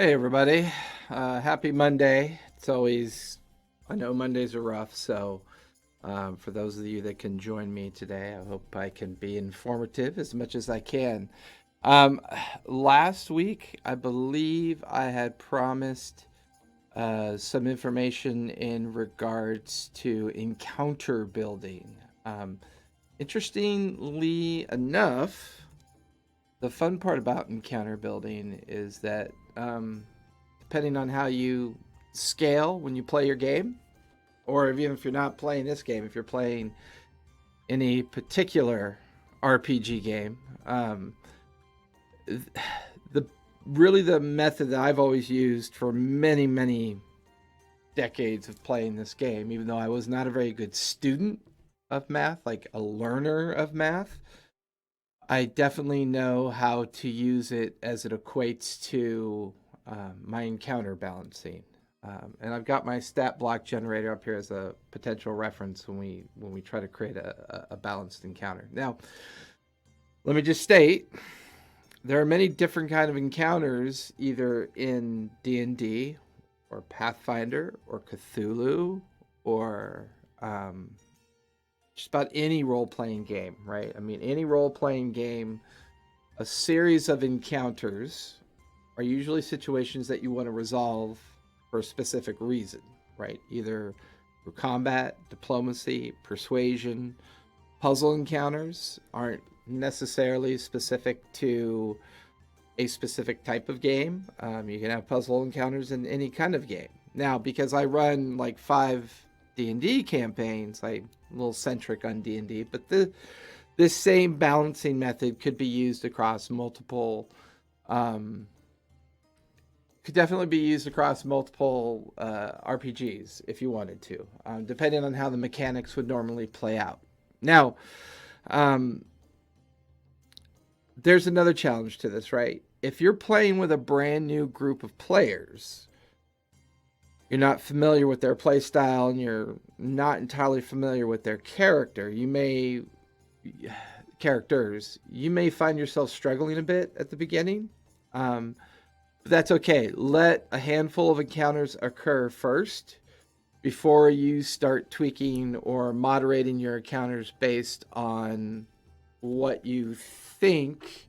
Hey everybody, happy Monday. I know Mondays are rough, so for those of you that can join me today, I hope I can be informative as much as I can. Um, Last week, I believe I had promised some information in regards to encounter building. Um, Interestingly enough, the fun part about encounter building is that depending on how you scale when you play your game, or even if you're not playing this game, if you're playing any particular RPG game, the really the method that I've always used for many decades of playing this game, even though I was not a very good student of math, like a learner of math, I definitely know how to use it as it equates to my encounter balancing. And I've got my stat block generator up here as a potential reference when we try to create a balanced encounter. Now, let me just state there are many different kind of encounters either in D&D or Pathfinder or Cthulhu or just about any role playing game, right? I mean, any role playing game, a series of encounters are usually situations that you want to resolve for a specific reason, right? Either through combat, diplomacy, persuasion. Puzzle encounters aren't necessarily specific to a specific type of game. You can have puzzle encounters in any kind of game. Now, because I run like 5 D&D campaigns, I'm a little centric on D&D, but this same balancing method could be used across multiple could definitely be used across multiple RPGs if you wanted to, depending on how the mechanics would normally play out. Now, um, there's another challenge to this, right? If you're playing with a brand new group of players, you're not familiar with their play style and you're not entirely familiar with their characters, you may find yourself struggling a bit at the beginning. Um, but that's okay. Let a handful of encounters occur first before you start tweaking or moderating your encounters based on what you think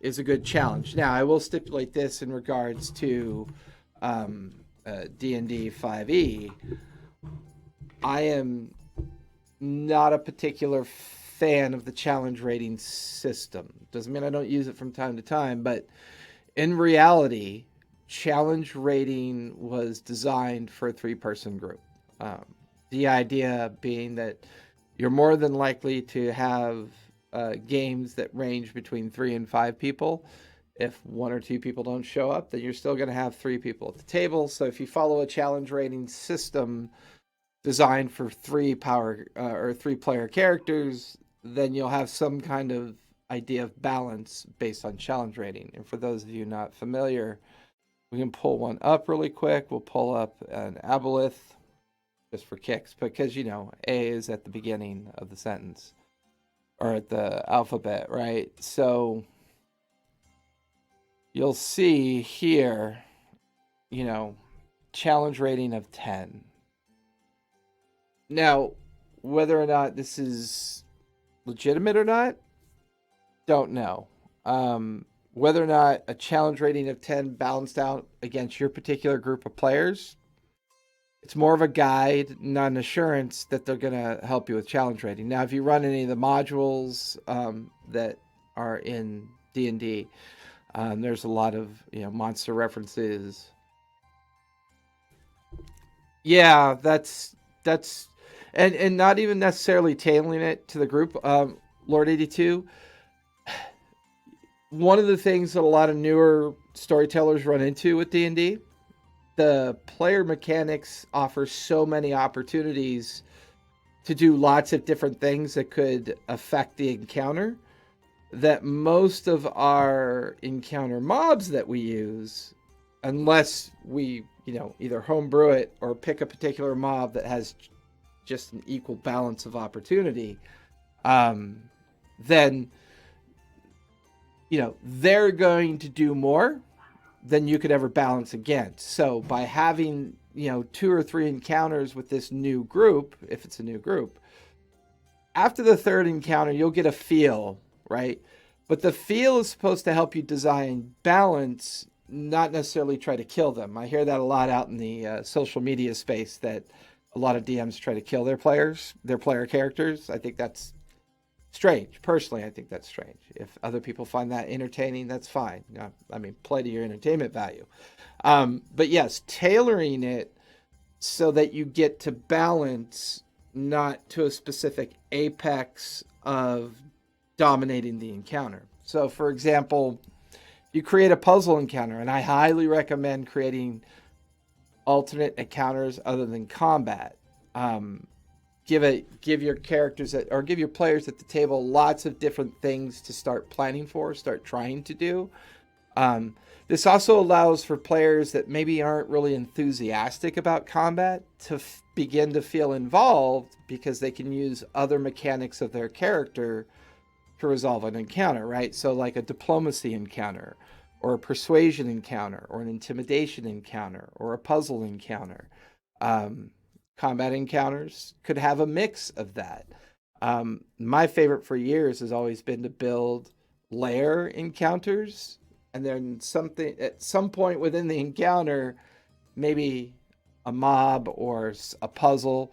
is a good challenge. Now, I will stipulate this in regards to D&D 5e. I am not a particular fan of the challenge rating system. Doesn't mean I don't use it from time to time, but in reality, challenge rating was designed for a 3-person group. Um, the idea being that you're more than likely to have games that range between 3 and 5 people. If 1 or 2 people don't show up, then you're still going to have 3 people at the table. So if you follow a challenge rating system designed for 3 player characters, then you'll have some kind of idea of balance based on challenge rating. And for those of you not familiar, we can pull one up really quick. We'll pull up an aboleth just for kicks because A is at the beginning of the sentence or at the alphabet, right? So you'll see here, you know, challenge rating of 10. Now, whether or not this is legitimate or not, don't know. Whether or not a challenge rating of 10 balanced out against your particular group of players, it's more of a guide, not an assurance that they're going to help you with challenge rating. Now, if you run any of the modules that are in D&D, there's a lot of monster references. Yeah, that's and not even necessarily tailoring it to the group. Lord 82. One of the things that a lot of newer storytellers run into with D&D, the player mechanics offer so many opportunities to do lots of different things that could affect the encounter that most of our encounter mobs that we use, unless we either homebrew it or pick a particular mob that has just an equal balance of opportunity, then they're going to do more than you could ever balance against. So by having, 2 or 3 encounters with this new group, if it's a new group, after the third encounter, you'll get a feel, right? But the feel is supposed to help you design balance, not necessarily try to kill them. I hear that a lot out in the social media space, that a lot of DMs try to kill their players, their player characters. I think that's strange. Personally, I think that's strange. If other people find that entertaining, that's fine. I mean, play to your entertainment value. But yes, tailoring it so that you get to balance, not to a specific apex of dominating the encounter. So, for example, you create a puzzle encounter, and I highly recommend creating alternate encounters other than combat. Give your characters or give your players at the table lots of different things to start planning for, start trying to do. This also allows for players that maybe aren't really enthusiastic about combat to begin to feel involved, because they can use other mechanics of their character to resolve an encounter, right? So like a diplomacy encounter, or a persuasion encounter, or an intimidation encounter, or a puzzle encounter. Combat encounters could have a mix of that. My favorite for years has always been to build lair encounters, and then something at some point within the encounter, maybe a mob or a puzzle,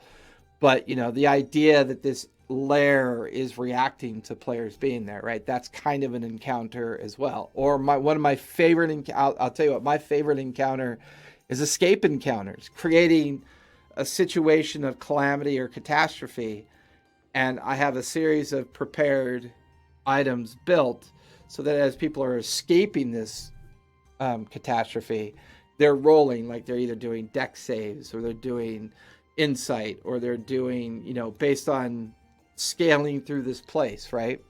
but the idea that this lair is reacting to players being there, right? That's kind of an encounter as well. Or one of my favorite, I'll tell you what, my favorite encounter is escape encounters, creating a situation of calamity or catastrophe, and I have a series of prepared items built so that as people are escaping this catastrophe, they're rolling, like they're either doing dex saves, or they're doing insight, or they're doing, based on scaling through this place, right?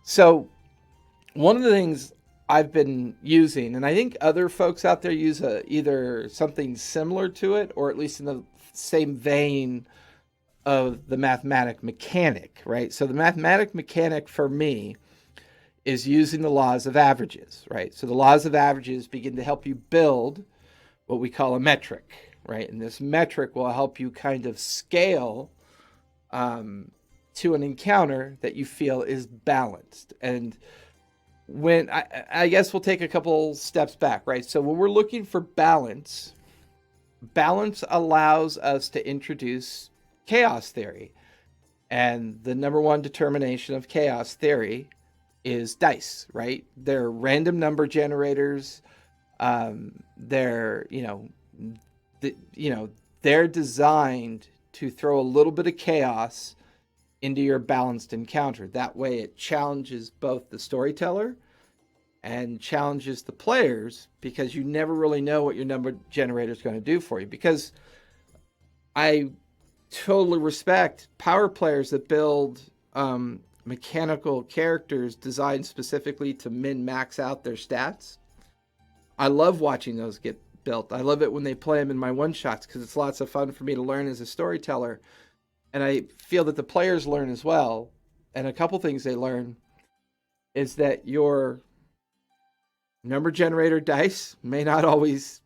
So one of the things I've been using, and I think other folks out there use either something similar to it, or at least in the same vein of the mathematic mechanic, right? So the mathematic mechanic for me is using the laws of averages, right? So the laws of averages begin to help you build what we call a metric, right? And this metric will help you kind of scale to an encounter that you feel is balanced. And when I guess we'll take a couple steps back, right? So when we're looking for balance allows us to introduce chaos theory. And the number one determination of chaos theory is dice, right? They're random number generators. They're, they're designed to throw a little bit of chaos into your balanced encounter. That way it challenges both the storyteller and challenges the players, because you never really know what your number generator is going to do for you. Because I totally respect power players that build mechanical characters designed specifically to min-max out their stats. I love watching those get built. I love it when they play them in my one-shots, because it's lots of fun for me to learn as a storyteller. And I feel that the players learn as well. And a couple things they learn is that your number generator dice may not always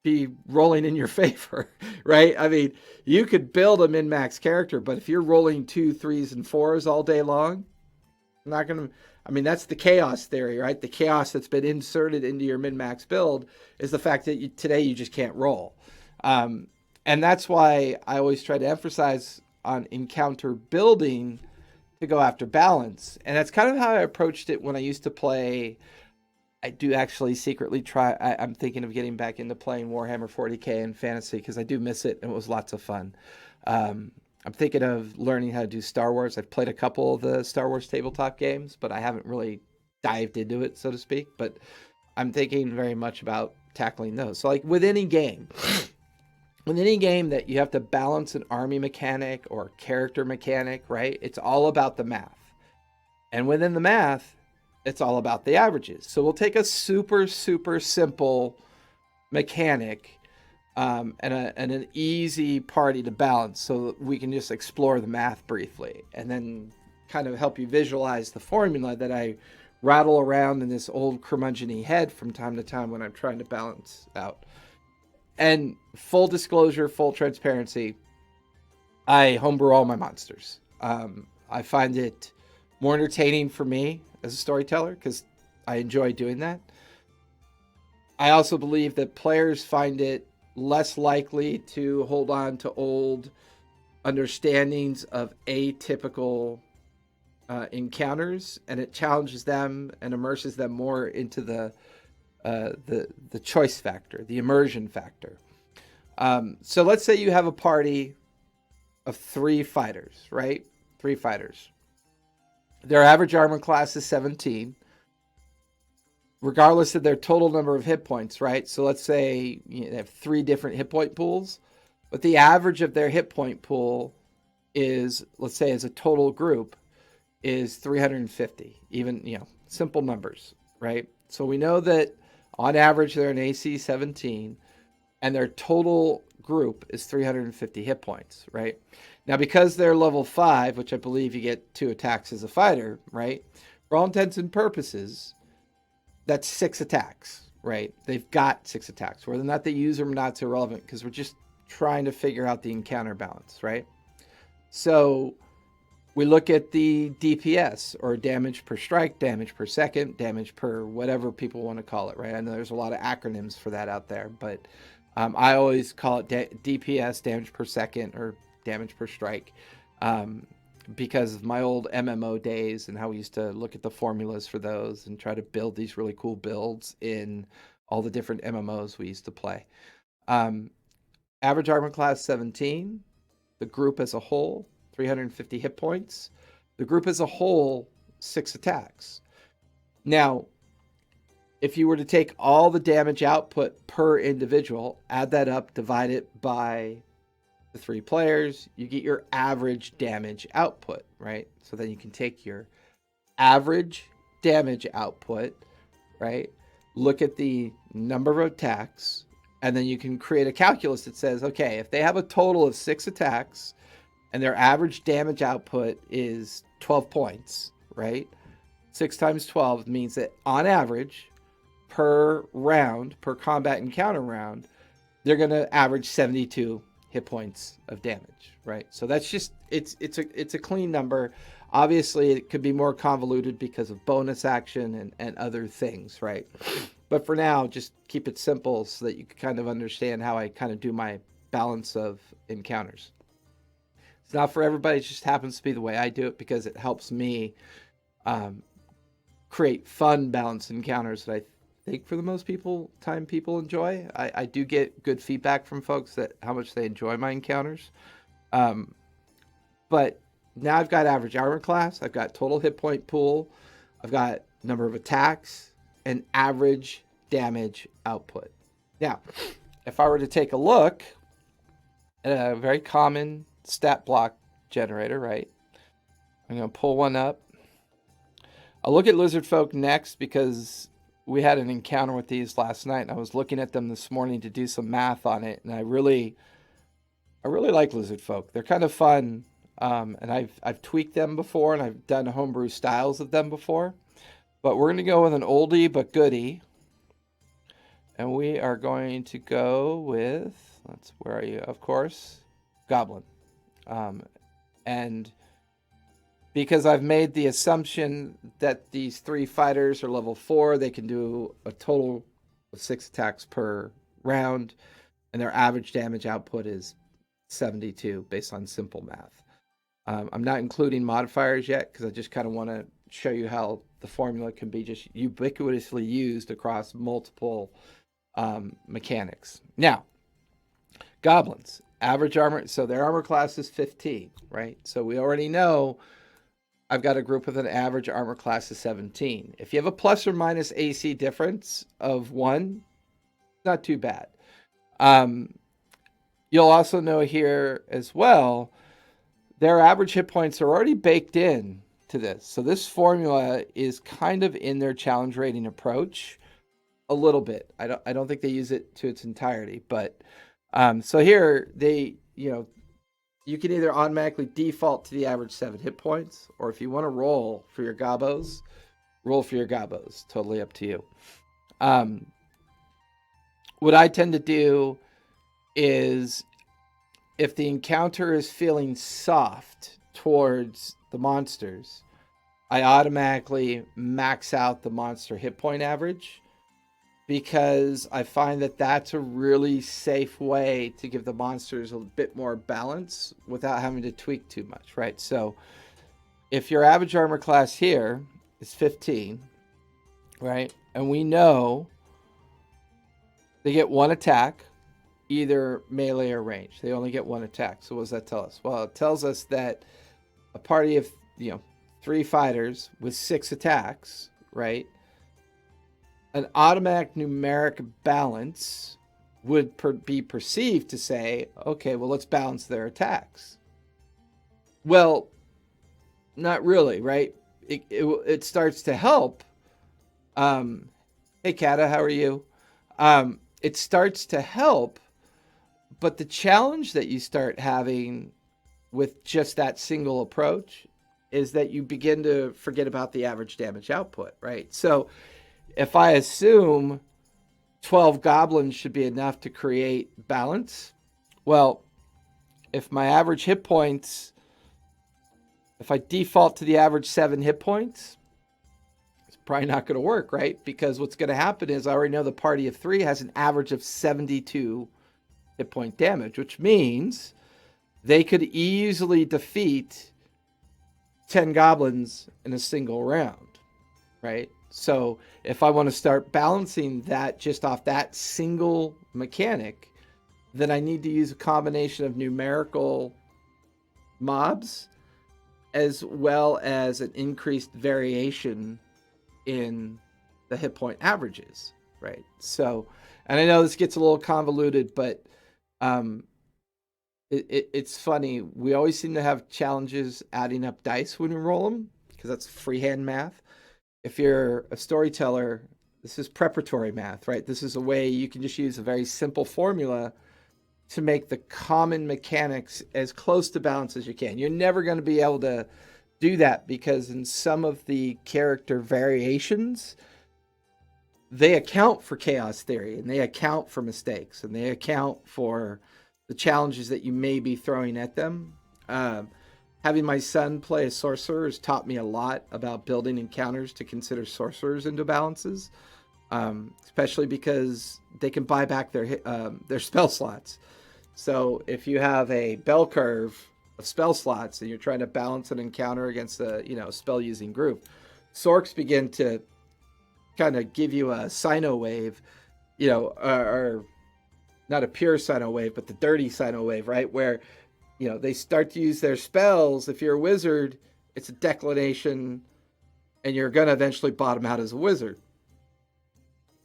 be rolling in your favor, right? I mean, you could build a min-max character, but if you're rolling 2, 3s, and 4s all day long, not going to, I mean, that's the chaos theory, right? The chaos that's been inserted into your min-max build is the fact that today you just can't roll. And that's why I always try to emphasize on encounter building to go after balance. And that's kind of how I approached it when I used to play. I do actually secretly try. I'm thinking of getting back into playing Warhammer 40K and fantasy, because I do miss it, and it was lots of fun. I'm thinking of learning how to do Star Wars. I've played a couple of the Star Wars tabletop games, but I haven't really dived into it, so to speak. But I'm thinking very much about tackling those. So like with any game that you have to balance an army mechanic or character mechanic, right? It's all about the math. And within the math, it's all about the averages. So we'll take a super, super simple mechanic and an easy party to balance, so that we can just explore the math briefly, and then kind of help you visualize the formula that I rattle around in this old curmudgeon-y head from time to time when I'm trying to balance out. And full disclosure, full transparency, I homebrew all my monsters. I find it more entertaining for me as a storyteller because I enjoy doing that. I also believe that players find it less likely to hold on to old understandings of atypical encounters, and it challenges them and immerses them more into the choice factor, the immersion factor. So let's say you have a party of 3 fighters, right? 3 fighters. Their average armor class is 17, regardless of their total number of hit points, right? So let's say they have 3 different hit point pools, but the average of their hit point pool is, let's say as a total group, is 350. Even, simple numbers, right? So we know that on average they're an AC 17, and their total group is 350 hit points, right? Now, because they're level 5, which I believe you get 2 attacks as a fighter, right? For all intents and purposes, that's 6 attacks, right? They've got 6 attacks. Whether or not they use them or not is irrelevant because we're just trying to figure out the encounter balance, right? So we look at the DPS, or damage per strike, damage per second, damage per whatever people want to call it, right? I know there's a lot of acronyms for that out there, but I always call it DPS, damage per second, or damage per strike, because of my old MMO days and how we used to look at the formulas for those and try to build these really cool builds in all the different MMOs we used to play. Average armor class 17, the group as a whole 350 hit points. The group as a whole, 6 attacks. Now, if you were to take all the damage output per individual, add that up, divide it by the 3 players, you get your average damage output, right? So then you can take your average damage output, right? Look at the number of attacks, and then you can create a calculus that says, okay, if they have a total of 6 attacks, and their average damage output is 12 points, right? 6 times 12 means that on average, per round, per combat encounter round, they're going to average 72 hit points of damage, right? So that's just, it's a clean number. Obviously, it could be more convoluted because of bonus action and other things, right? But for now, just keep it simple so that you can kind of understand how I kind of do my balance of encounters. It's not for everybody. It just happens to be the way I do it because it helps me create fun, balanced encounters that I think for the most people enjoy. I do get good feedback from folks that how much they enjoy my encounters. But now I've got average armor class. I've got total hit point pool. I've got number of attacks and average damage output. Now, if I were to take a look at a very common stat block generator, right? I'm going to pull one up. I'll look at lizard folk next because we had an encounter with these last night and I was looking at them this morning to do some math on it, and I really like lizard folk. They're kind of fun, and I've tweaked them before and I've done homebrew styles of them before, but we're going to go with an oldie but goodie, and we are going to go with, where are you? Of course, Goblin. And because I've made the assumption that these 3 fighters are level 4, they can do a total of 6 attacks per round, and their average damage output is 72 based on simple math. I'm not including modifiers yet because I just kind of want to show you how the formula can be just ubiquitously used across multiple mechanics. Now, Goblins. Average armor, so their armor class is 15, right? So we already know I've got a group with an average armor class of 17. If you have a plus or minus AC difference of 1, not too bad. You'll also know here as well, their average hit points are already baked in to this. So this formula is kind of in their challenge rating approach a little bit. I don't think they use it to its entirety, but so here they, you can either automatically default to the average 7 hit points, or if you want to roll for your gobos, roll for your gobos. Totally up to you. Um, what I tend to do is if the encounter is feeling soft towards the monsters, I automatically max out the monster hit point average because I find that that's a really safe way to give the monsters a bit more balance without having to tweak too much, right? So if your average armor class here is 15, right? And we know they get one attack, either melee or range. They only get one attack. So what does that tell us? Well, it tells us that a party of, 3 fighters with 6 attacks, right? An automatic numeric balance would be perceived to say, okay, well, let's balance their attacks. Well, not really, right? It starts to help. Hey, Kata, how are you? It starts to help, but the challenge that you start having with just that single approach is that you begin to forget about the average damage output, right? So if I assume 12 goblins should be enough to create balance, well, if my average hit points, if I default to the average 7 hit points, it's probably not going to work, right? Because what's going to happen is I already know the party of 3 has an average of 72 hit point damage, which means they could easily defeat 10 goblins in a single round, right? So if I want to start balancing that just off that single mechanic, then I need to use a combination of numerical mobs as well as an increased variation in the hit point averages, right? So, and I know this gets a little convoluted, but it's funny. We always seem to have challenges adding up dice when we roll them because that's freehand math. If you're a storyteller, this is preparatory math, right? This is a way you can just use a very simple formula to make the common mechanics as close to balance as you can. You're never going to be able to do that because in some of the character variations, they account for chaos theory and they account for mistakes and they account for the challenges that you may be throwing at them. Having my son play a sorcerer has taught me a lot about building encounters to consider sorcerers into balances, especially because they can buy back their spell slots. So if you have a bell curve of spell slots and you're trying to balance an encounter against a spell using group, sorks begin to kind of give you a sino wave, or not a pure sino wave, but the dirty sino wave, right? Where they start to use their spells. If you're a wizard, it's a declination, and you're going to eventually bottom out as a wizard.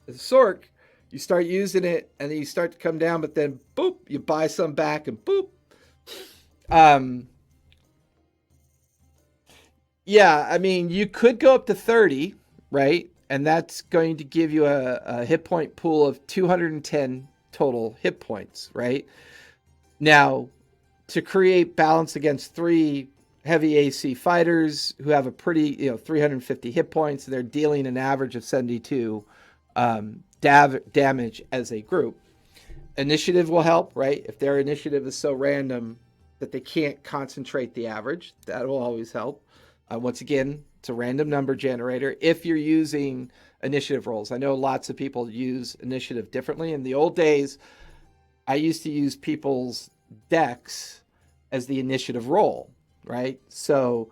As a sork, you start using it, and then you start to come down, but then, boop, you buy some back, and boop. Yeah, I mean, you could go up to 30, right? And that's going to give you a hit point pool of 210 total hit points, right? Now, to create balance against 3 heavy AC fighters who have a pretty, 350 hit points, and they're dealing an average of 72 damage as a group. Initiative will help, right? If their initiative is so random that they can't concentrate the average, that will always help. Once again, it's a random number generator. If you're using initiative rolls, I know lots of people use initiative differently. In the old days, I used to use people's decks as the initiative roll, right? So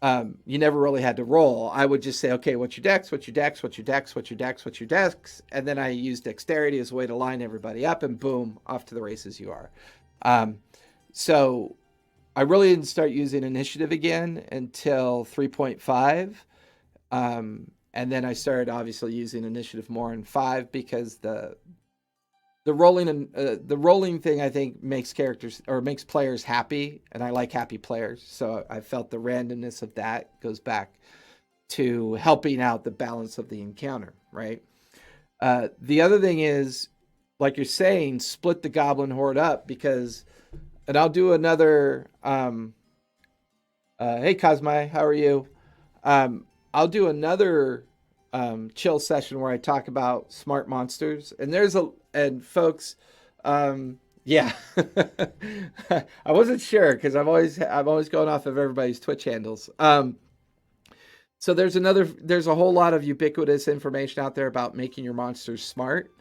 you never really had to roll. I would just say, okay, what's your dex, what's your dex, what's your dex, what's your dex, what's your dex? And then I use dexterity as a way to line everybody up, and boom, off to the races you are. So I really didn't start using initiative again until 3.5. And then I started obviously using initiative more in 5 because the rolling thing I think makes players happy, and I like happy players. So I felt the randomness of that goes back to helping out the balance of the encounter, right? The other thing is, like you're saying, split the goblin horde up because, and I'll do another. Hey Cosmai, how are you? I'll do another chill session where I talk about smart monsters. And there's a and folks, yeah, I wasn't sure because I'm always going off of everybody's Twitch handles. So there's a whole lot of ubiquitous information out there about making your monsters smart.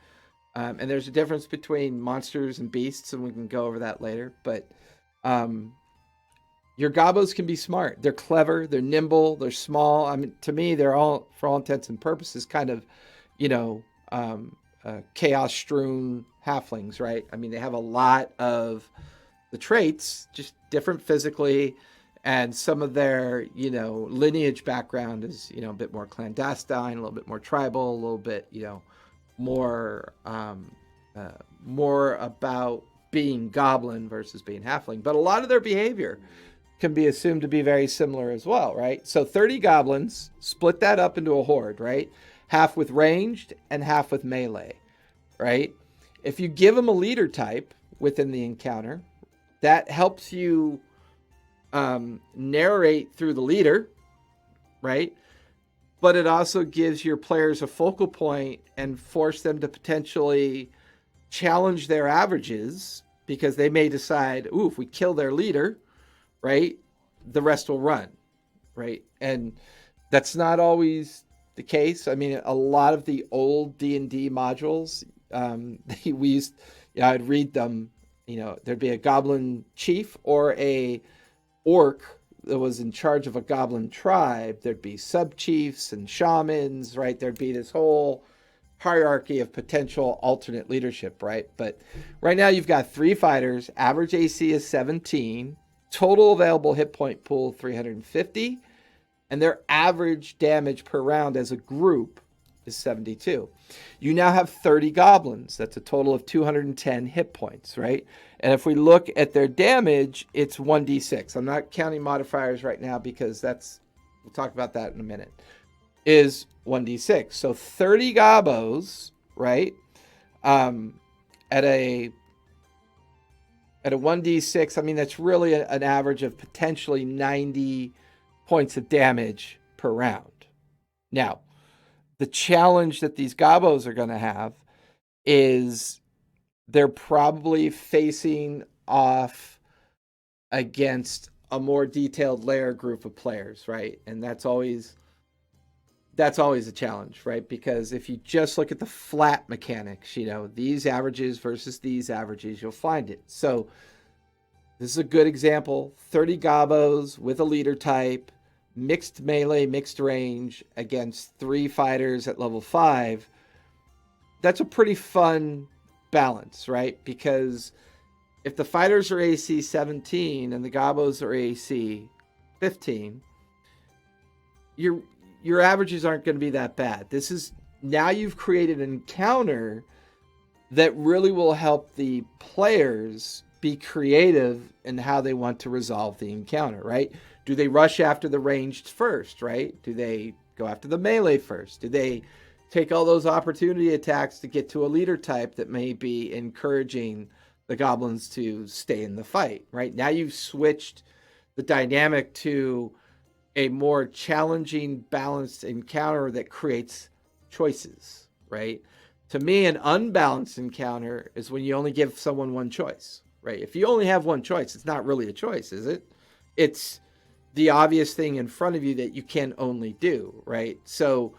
And there's a difference between monsters and beasts, and we can go over that later. But um, your gobos can be smart. They're clever. They're nimble. They're small. I mean, to me, they're all, for all intents and purposes, kind of, you know, chaos strewn halflings, right? I mean, they have a lot of the traits, just different physically, and some of their, lineage background is, a bit more clandestine, a little bit more tribal, a little bit, more more about being goblin versus being halfling. But a lot of their behavior can be assumed to be very similar as well, right? So 30 goblins, split that up into a horde, right? Half with ranged and half with melee, right? If you give them a leader type within the encounter, that helps you narrate through the leader, right? But it also gives your players a focal point and force them to potentially challenge their averages because they may decide, ooh, if we kill their leader, right, the rest will run, right? And that's not always the case. I mean, a lot of the old D&D modules, we used, I'd read them, there'd be a goblin chief or a orc that was in charge of a goblin tribe. There'd be sub chiefs and shamans, right? There'd be this whole hierarchy of potential alternate leadership, right? But right now you've got 3 fighters, average AC is 17, total available hit point pool 350, and their average damage per round as a group is 72. You now have 30 goblins. That's a total of 210 hit points, right? And if we look at their damage, it's 1d6. I'm not counting modifiers right now because we'll talk about that in a minute, is 1d6. So 30 gobos, right? At a 1d6, I mean, that's really an average of potentially 90 points of damage per round. Now, the challenge that these gobos are going to have is they're probably facing off against a more detailed layer group of players, right? And that's always a challenge, right? Because if you just look at the flat mechanics, these averages versus these averages, you'll find it. So this is a good example. 30 gobos with a leader type, mixed melee, mixed range against 3 fighters at level 5. That's a pretty fun balance, right? Because if the fighters are AC 17 and the gobos are AC 15, your averages aren't going to be that bad. This is, now you've created an encounter that really will help the players be creative in how they want to resolve the encounter, right? Do they rush after the ranged first, right? Do they go after the melee first? Do they take all those opportunity attacks to get to a leader type that may be encouraging the goblins to stay in the fight, right? Now you've switched the dynamic to a more challenging, balanced encounter that creates choices, right? To me, an unbalanced encounter is when you only give someone one choice, right? If you only have one choice, it's not really a choice, is it? It's the obvious thing in front of you that you can only do, right? So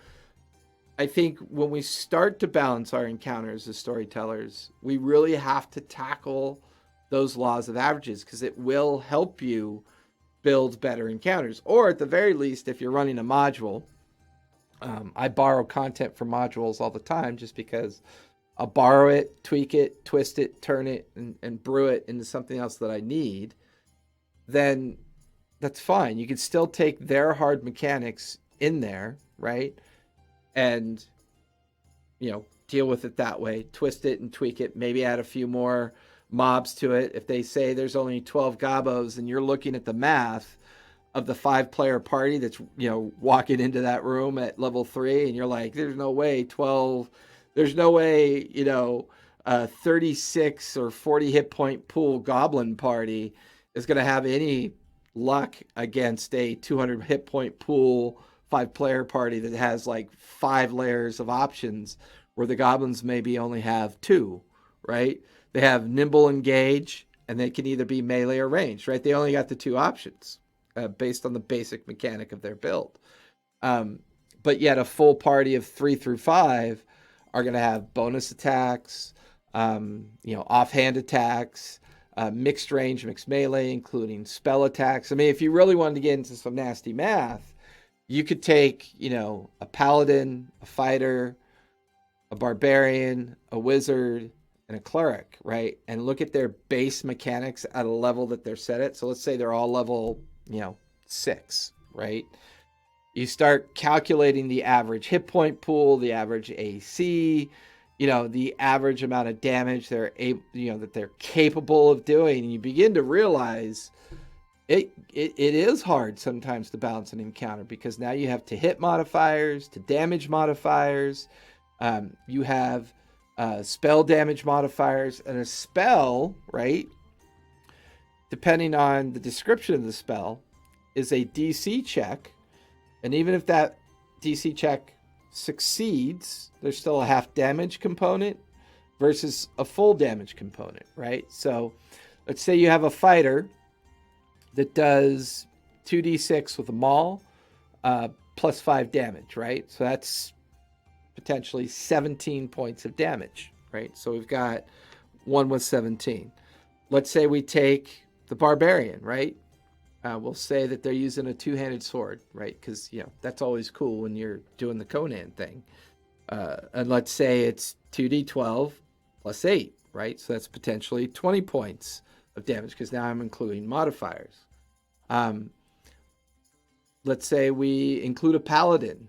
I think when we start to balance our encounters as storytellers, we really have to tackle those laws of averages because it will help you build better encounters. Or at the very least, if you're running a module, I borrow content from modules all the time just because I'll borrow it, tweak it, twist it, turn it, and brew it into something else that I need. Then that's fine. You can still take their hard mechanics in there, right? And, deal with it that way, twist it and tweak it, maybe add a few more mobs to it. If they say there's only 12 gobos and you're looking at the math of the 5-player party that's, walking into that room at level 3 and you're like, there's no way 12, there's no way, 36 or 40 hit point pool goblin party is going to have any luck against a 200 hit point pool 5-player party that has like 5 layers of options, where the goblins maybe only have 2, right? They have nimble, engage, and they can either be melee or ranged, right? They only got the 2 options based on the basic mechanic of their build. But yet a full party of 3 through 5 are going to have bonus attacks, offhand attacks, mixed range, mixed melee, including spell attacks. I mean, if you really wanted to get into some nasty math, you could take, a paladin, a fighter, a barbarian, a wizard, and a cleric, right? And look at their base mechanics at a level that they're set at. So let's say they're all level, 6, right? You start calculating the average hit point pool, the average AC, the average amount of damage they're able, that they're capable of doing, and you begin to realize it is hard sometimes to balance an encounter, because now you have to hit modifiers, to damage modifiers, you have spell damage modifiers, and a spell, right? Depending on the description of the spell, is a DC check. And even if that DC check succeeds, there's still a half damage component versus a full damage component, right? So let's say you have a fighter that does 2d6 with a maul, plus 5 damage, right? So that's potentially 17 points of damage, right? So we've got one with 17. Let's say we take the barbarian, right? We'll say that they're using a 2-handed sword, right? Because, that's always cool when you're doing the Conan thing. And let's say it's 2d12 plus 8, right? So that's potentially 20 points of damage, because now I'm including modifiers. Let's say we include a paladin,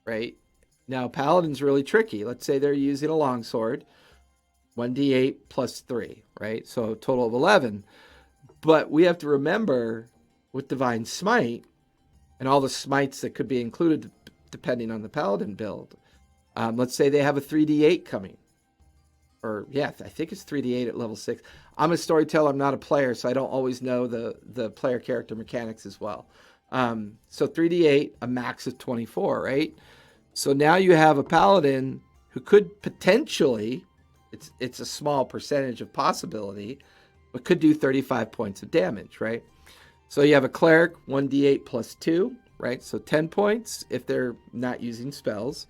right? Now, paladin's really tricky. Let's say they're using a longsword, 1d8 plus 3, right? So a total of 11. But we have to remember, with Divine Smite and all the smites that could be included depending on the paladin build, let's say they have a 3d8 coming. Or, I think it's 3d8 at level 6. I'm a storyteller, I'm not a player, so I don't always know the player character mechanics as well. So 3d8, a max of 24, right? So now you have a paladin who could potentially, it's a small percentage of possibility, but could do 35 points of damage, right? So you have a cleric, 1d8 plus 2, right? So 10 points if they're not using spells.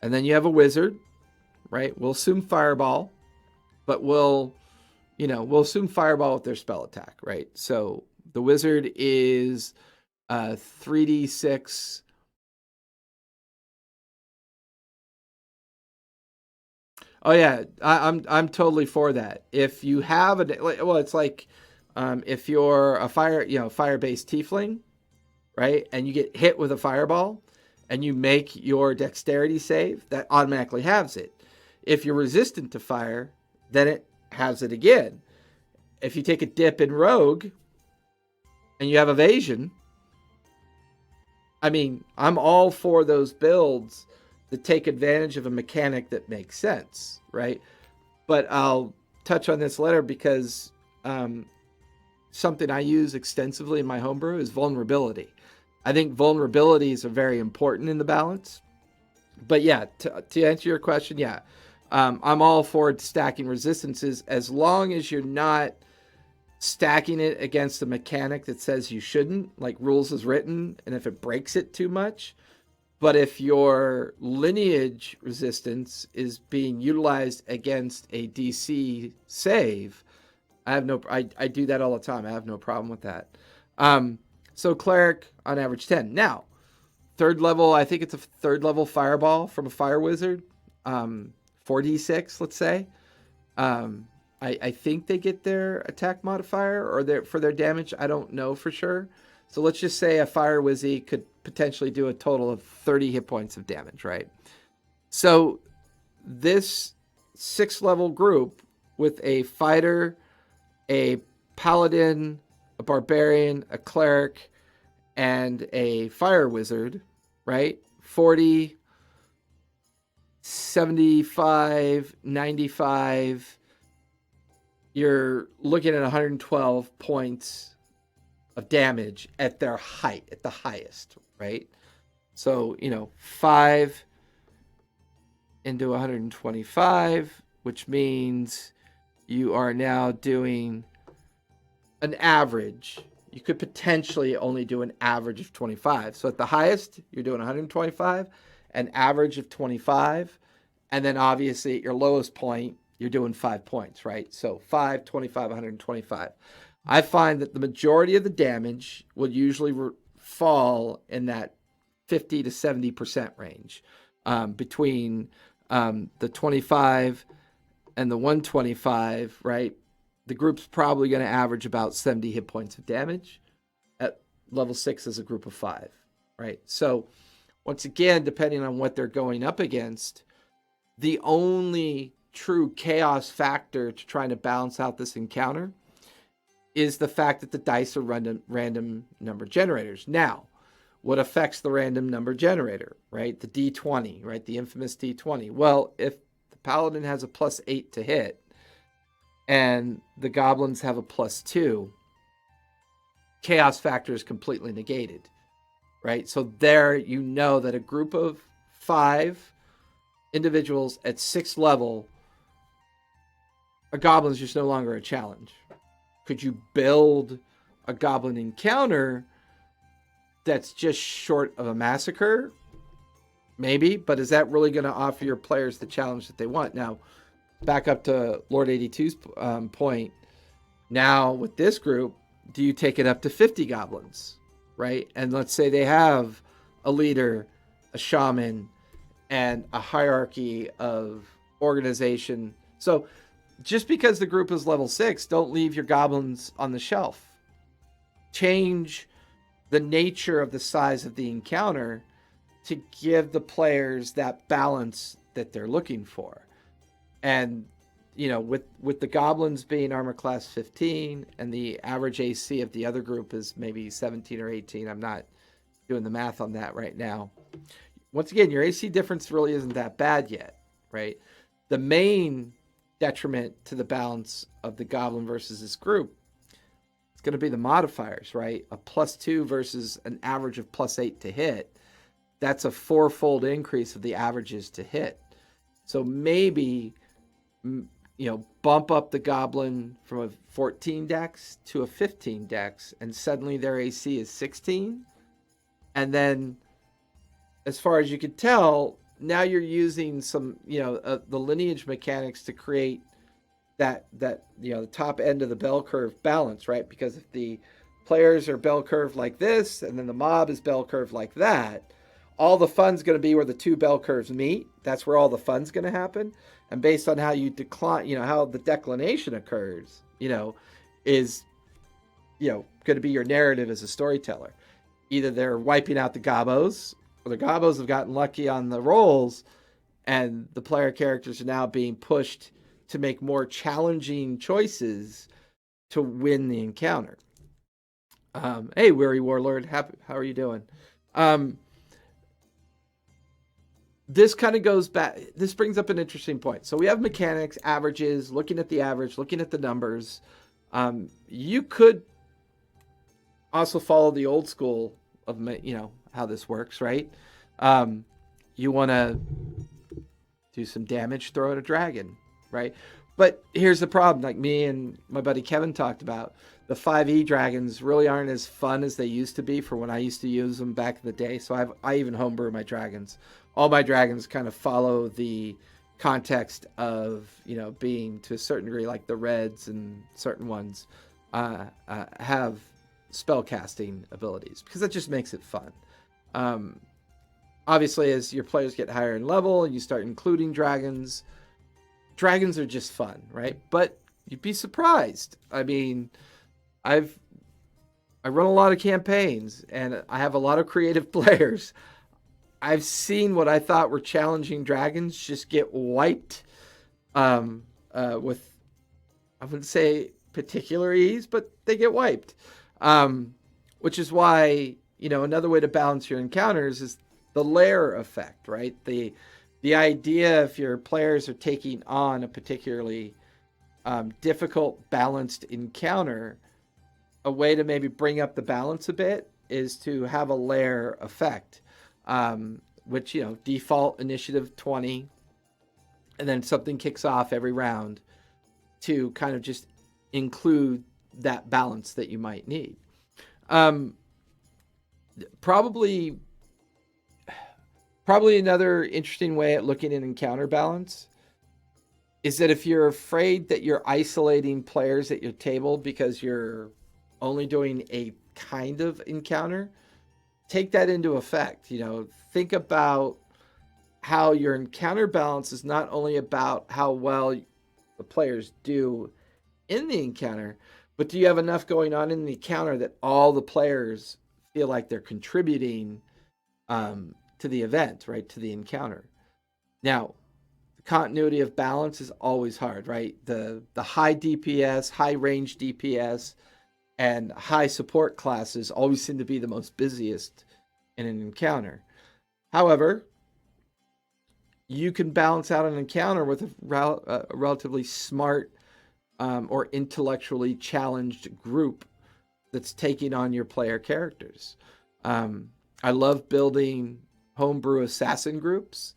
And then you have a wizard, right? We'll assume fireball, but we'll assume fireball with their spell attack, right? So the wizard is 3d6. Oh yeah, I'm totally for that. If you have it's like, if you're a fire-based tiefling, right, and you get hit with a fireball, and you make your dexterity save, that automatically halves it. If you're resistant to fire, then it halves it again. If you take a dip in rogue, and you have evasion, I mean, I'm all for those builds that take advantage of a mechanic that makes sense, right? But I'll touch on this later, because something I use extensively in my homebrew is vulnerability. I think vulnerabilities are very important in the balance. But to answer your question, I'm all for stacking resistances, as long as you're not stacking it against a mechanic that says you shouldn't, like rules is written, and if it breaks it too much. But if your lineage resistance is being utilized against a DC save, I do that all the time. I have no problem with that. So cleric on average 10. Now, third level, I think it's a third level fireball from a fire wizard. 4d6, let's say. I think they get their attack modifier or for their damage. I don't know for sure. So let's just say a fire wizzy could potentially do a total of 30 hit points of damage, right? So this 6th level group with a fighter, a paladin, a barbarian, a cleric, and a fire wizard, right? 40, 75, 95. You're looking at 112 points of damage at their height, at the highest, right? So, 5 into 125, which means you are now doing an average. You could potentially only do an average of 25. So at the highest, you're doing 125, an average of 25, and then obviously at your lowest point, you're doing 5 points, right? So 5, 25, 125. I find that the majority of the damage will usually fall in that 50 to 70% range, between the 25 and the 125, right? The group's probably going to average about 70 hit points of damage at level 6 as a group of 5, right? So once again, depending on what they're going up against, the only true chaos factor to trying to balance out this encounter is the fact that the dice are random number generators. Now, what affects the random number generator, right? The D20, right? The infamous D20. Well, if the Paladin has a +8 to hit and the Goblins have a +2, chaos factor is completely negated, right? So there you know that a group of 5 individuals at 6th level, a Goblin's just no longer a challenge. Could you build a Goblin encounter that's just short of a massacre? Maybe, but is that really going to offer your players the challenge that they want? Now, back up to Lord 82's point. Now, with this group, do you take it up to 50 goblins, right? And let's say they have a leader, a shaman, and a hierarchy of organization. So just because the group is level 6, don't leave your goblins on the shelf. Change the nature of the size of the encounter to give the players that balance that they're looking for. And with the goblins being armor class 15 and the average AC of the other group is maybe 17 or 18, I'm not doing the math on that right now. Once again, your AC difference really isn't that bad yet, right? The main detriment to the balance of the goblin versus this group is going to be the modifiers, right? A +2 versus an average of +8 to hit. That's a 4-fold increase of the averages to hit. So maybe, bump up the goblin from a 14 dex to a 15 dex, and suddenly their AC is 16. And then, as far as you could tell, now you're using some, the lineage mechanics to create that the top end of the bell curve balance, right? Because if the players are bell curve like this, and then the mob is bell curve like that, all the fun's going to be where the two bell curves meet. That's where all the fun's going to happen. And based on how you decline, how the declination occurs, is, going to be your narrative as a storyteller. Either they're wiping out the gobos, or the gobos have gotten lucky on the rolls, and the player characters are now being pushed to make more challenging choices to win the encounter. Hey, Weary Warlord, how are you doing? This kind of goes back. This brings up an interesting point. So we have mechanics, averages, looking at the average, looking at the numbers. You could also follow the old school of, how this works, right? You want to do some damage, throw at a dragon, right? But here's the problem. Like me and my buddy Kevin talked about, the 5e dragons really aren't as fun as they used to be for when I used to use them back in the day. So I even homebrew my dragons. All my dragons kind of follow the context of, being to a certain degree, like the reds and certain ones have spell casting abilities, because that just makes it fun. Obviously, as your players get higher in level and you start including dragons are just fun, right? But you'd be surprised. I mean, I run a lot of campaigns and I have a lot of creative players. I've seen what I thought were challenging dragons just get wiped with, I wouldn't say particular ease, but they get wiped. Which is why, another way to balance your encounters is the layer effect, right? The idea, if your players are taking on a particularly difficult, balanced encounter, a way to maybe bring up the balance a bit is to have a layer effect. which, default initiative 20, and then something kicks off every round to kind of just include that balance that you might need. Probably another interesting way at looking at encounter balance is that if you're afraid that you're isolating players at your table because you're only doing a kind of encounter, take that into effect. Think about how your encounter balance is not only about how well the players do in the encounter, but do you have enough going on in the encounter that all the players feel like they're contributing to the event, right? To the encounter. Now, the continuity of balance is always hard, right? The high DPS, high range DPS, and high support classes always seem to be the most busiest in an encounter. However, you can balance out an encounter with a relatively smart or intellectually challenged group that's taking on your player characters. I love building homebrew assassin groups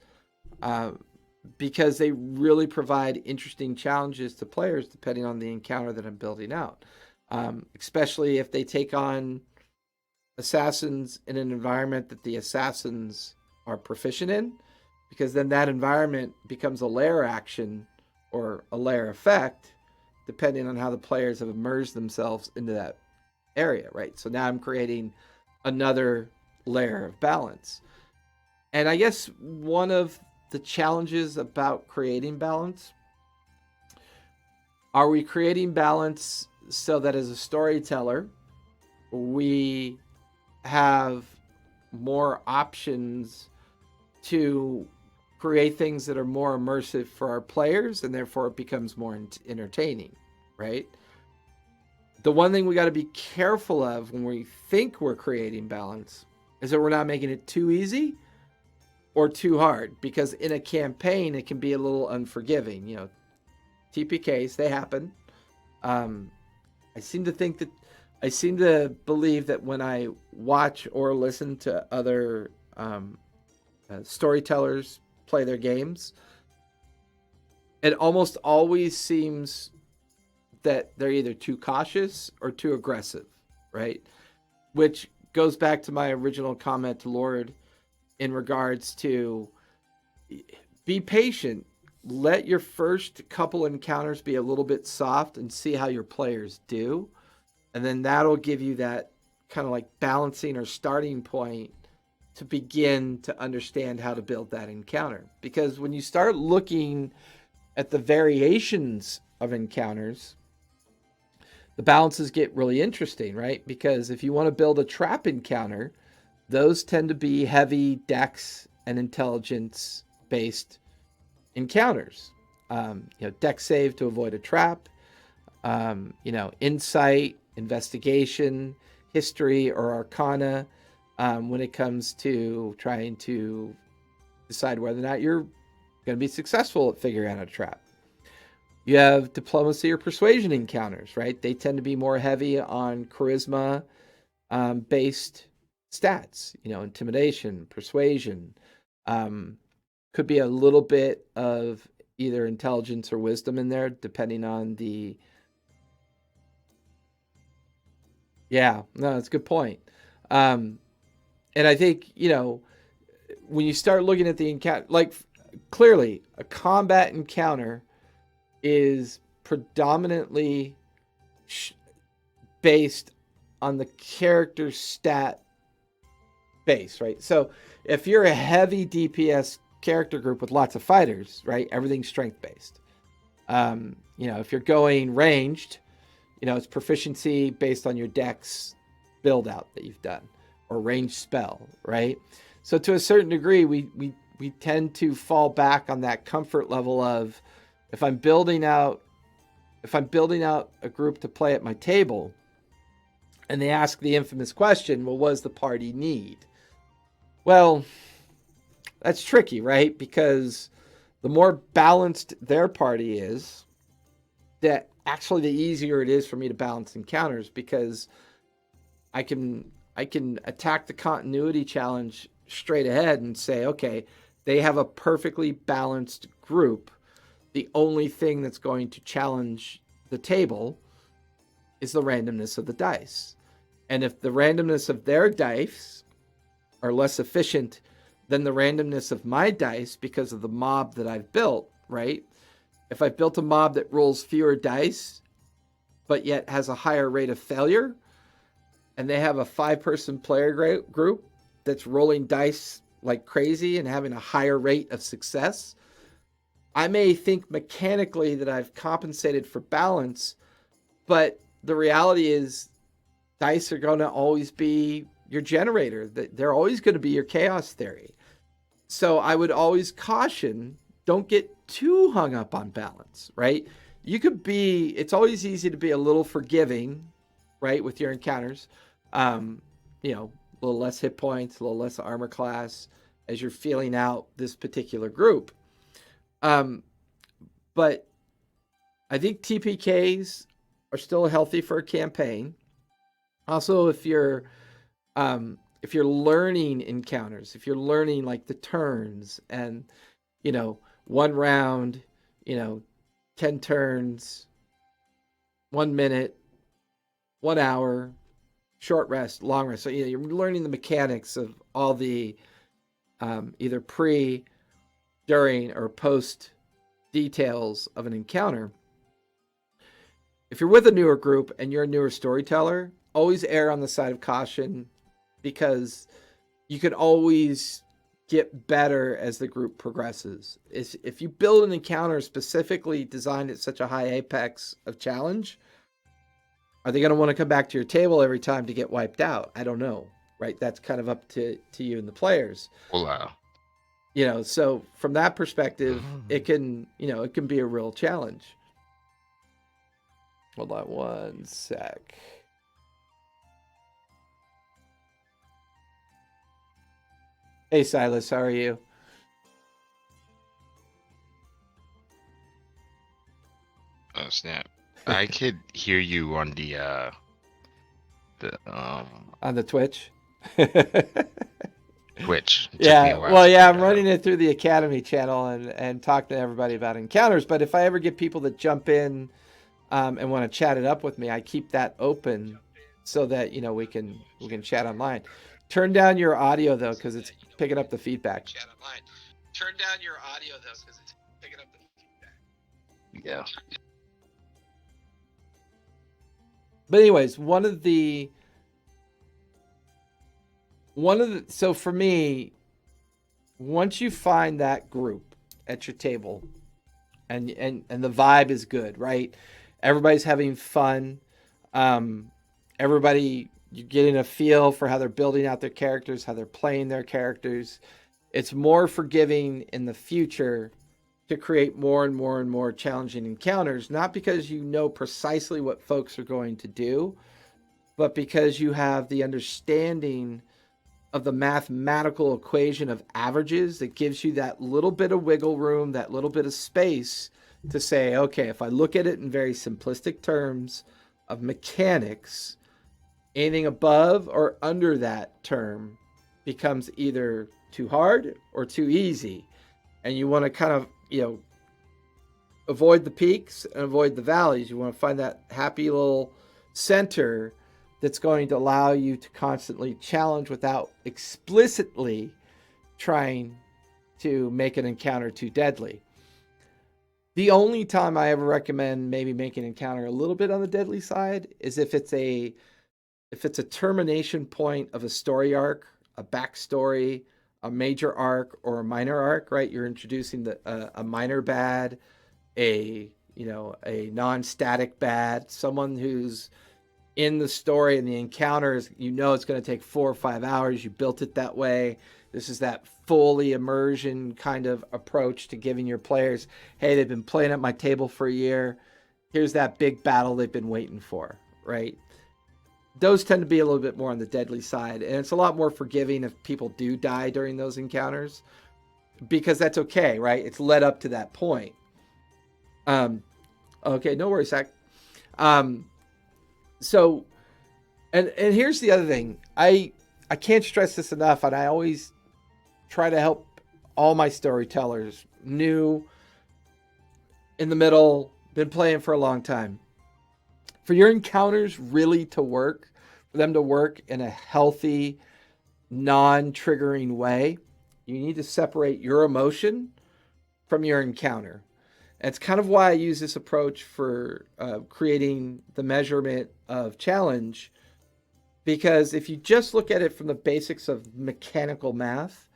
because they really provide interesting challenges to players depending on the encounter that I'm building out. Especially if they take on assassins in an environment that the assassins are proficient in, because then that environment becomes a layer action or a layer effect depending on how the players have immersed themselves into that area, right? So now I'm creating another layer of balance. And I guess one of the challenges about creating balance, are we creating balance so that as a storyteller, we have more options to create things that are more immersive for our players, and therefore it becomes more entertaining, right? The one thing we got to be careful of when we think we're creating balance is that we're not making it too easy or too hard, because in a campaign it can be a little unforgiving. TPKs, they happen. I seem to believe that when I watch or listen to other storytellers play their games, it almost always seems that they're either too cautious or too aggressive, right? Which goes back to my original comment to Lord in regards to be patient. Let your first couple encounters be a little bit soft and see how your players do. And then that'll give you that kind of like balancing or starting point to begin to understand how to build that encounter. Because when you start looking at the variations of encounters, the balances get really interesting, right? Because if you want to build a trap encounter, those tend to be heavy dex and intelligence based encounters. Dex save to avoid a trap, insight, investigation, history, or arcana when it comes to trying to decide whether or not you're going to be successful at figuring out a trap. You have diplomacy or persuasion encounters, right? They tend to be more heavy on charisma based stats, intimidation, persuasion. Could be a little bit of either intelligence or wisdom in there, depending on the... Yeah, no, that's a good point. And I think, when you start looking at the encounter, like clearly a combat encounter is predominantly based on the character stat base, right? So if you're a heavy DPS character group with lots of fighters, right, everything's strength based. If you're going ranged, it's proficiency based on your dex build out that you've done, or ranged spell, right? So to a certain degree, we tend to fall back on that comfort level of, if I'm building out a group to play at my table, and they ask the infamous question, well, what does the party need? Well, that's tricky, right? Because the more balanced their party is, that actually the easier it is for me to balance encounters, because I can attack the continuity challenge straight ahead and say, okay, they have a perfectly balanced group. The only thing that's going to challenge the table is the randomness of the dice. And if the randomness of their dice are less efficient than the randomness of my dice because of the mob that I've built, right? If I've built a mob that rolls fewer dice, but yet has a higher rate of failure, and they have a 5-person player group that's rolling dice like crazy and having a higher rate of success, I may think mechanically that I've compensated for balance, but the reality is dice are going to always be your generator. They're always going to be your chaos theory. So I would always caution, don't get too hung up on balance, right? It's always easy to be a little forgiving, right, with your encounters. A little less hit points, a little less armor class as you're feeling out this particular group. But I think TPKs are still healthy for a campaign. Also, if you're learning encounters, if you're learning like the turns and, 1 round, 10 turns, 1 minute, 1 hour, short rest, long rest. So, you're learning the mechanics of all the either pre, during, or post details of an encounter. If you're with a newer group and you're a newer storyteller, always err on the side of caution, because you can always get better as the group progresses. If you build an encounter specifically designed at such a high apex of challenge, are they going to want to come back to your table every time to get wiped out? I don't know, right? That's kind of up to you and the players. Wow. So from that perspective, it can be a real challenge. Hold on 1 sec. Hey, Silas, how are you? Oh, snap. I could hear you on the on the Twitch. Twitch. Yeah, well, yeah, I'm running it through the Academy channel and talk to everybody about encounters. But if I ever get people that jump in and want to chat it up with me, I keep that open so that we can chat online. Turn down your audio though, because it's picking up the feedback. Chat online. Turn down your audio though, because it's picking up the feedback. Yeah. But anyways, so for me, once you find that group at your table and the vibe is good, right? Everybody's having fun. Everybody, you're getting a feel for how they're building out their characters, how they're playing their characters. It's more forgiving in the future to create more and more and more challenging encounters, not because you know precisely what folks are going to do, but because you have the understanding of the mathematical equation of averages that gives you that little bit of wiggle room, that little bit of space to say, okay, if I look at it in very simplistic terms of mechanics, anything above or under that term becomes either too hard or too easy. And you want to kind of, avoid the peaks and avoid the valleys. You want to find that happy little center that's going to allow you to constantly challenge without explicitly trying to make an encounter too deadly. The only time I ever recommend maybe making an encounter a little bit on the deadly side is if it's a termination point of a story arc, a backstory, a major arc, or a minor arc, right? You're introducing a minor bad, a non-static bad, someone who's in the story and the encounters, it's going to take 4 or 5 hours. You built it that way. This is that fully immersion kind of approach to giving your players, hey, they've been playing at my table for a year. Here's that big battle they've been waiting for, right? Those tend to be a little bit more on the deadly side. And it's a lot more forgiving if people do die during those encounters, because that's okay, right? It's led up to that point. Okay, no worries, Zach. And here's the other thing. I can't stress this enough, and I always try to help all my storytellers, new, in the middle, been playing for a long time. For your encounters really to work, for them to work in a healthy, non-triggering way, you need to separate your emotion from your encounter. And it's kind of why I use this approach for creating the measurement of challenge, because if you just look at it from the basics of mechanical math,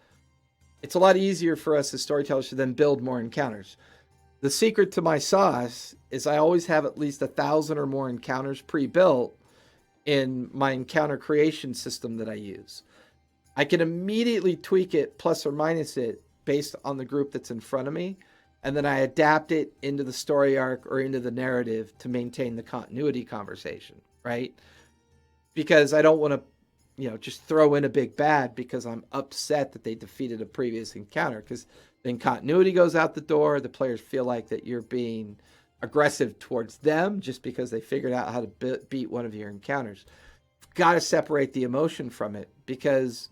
it's a lot easier for us as storytellers to then build more encounters. The secret to my sauce is I always have at least 1,000 or more encounters pre-built in my encounter creation system that I use. I can immediately tweak it, plus or minus it, based on the group that's in front of me, and then I adapt it into the story arc or into the narrative to maintain the continuity conversation, right? Because I don't want to, just throw in a big bad because I'm upset that they defeated a previous encounter, because then continuity goes out the door. The players feel like that you're being aggressive towards them just because they figured out how to beat one of your encounters. You've got to separate the emotion from it, because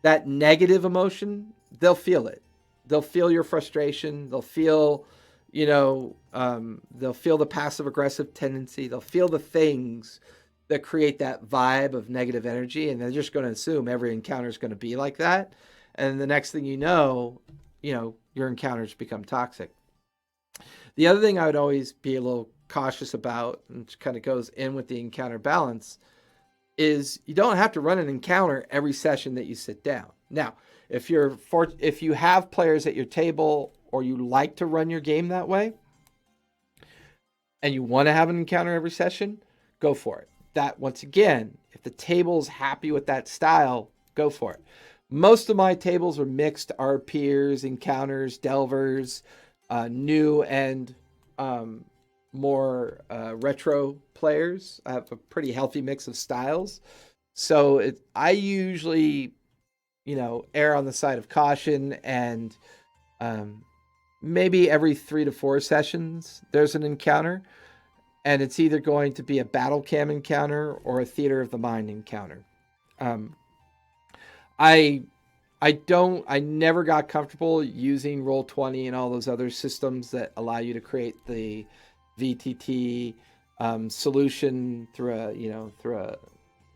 that negative emotion, they'll feel it. They'll feel your frustration. They'll feel, they'll feel the passive aggressive tendency. They'll feel the things that create that vibe of negative energy, and they're just going to assume every encounter is going to be like that. And the next thing you know, your encounters become toxic. The other thing I would always be a little cautious about, and kind of goes in with the encounter balance, is you don't have to run an encounter every session that you sit down. Now, if you have players at your table, or you like to run your game that way, and you want to have an encounter every session, go for it. That, once again, if the table's happy with that style, go for it. Most of my tables are mixed RPers, encounters, delvers, new and more retro players. I have a pretty healthy mix of styles. So I usually, err on the side of caution, and maybe every 3 to 4 sessions there's an encounter, and it's either going to be a battle cam encounter or a theater of the mind encounter. I never got comfortable using Roll20 and all those other systems that allow you to create the VTT solution through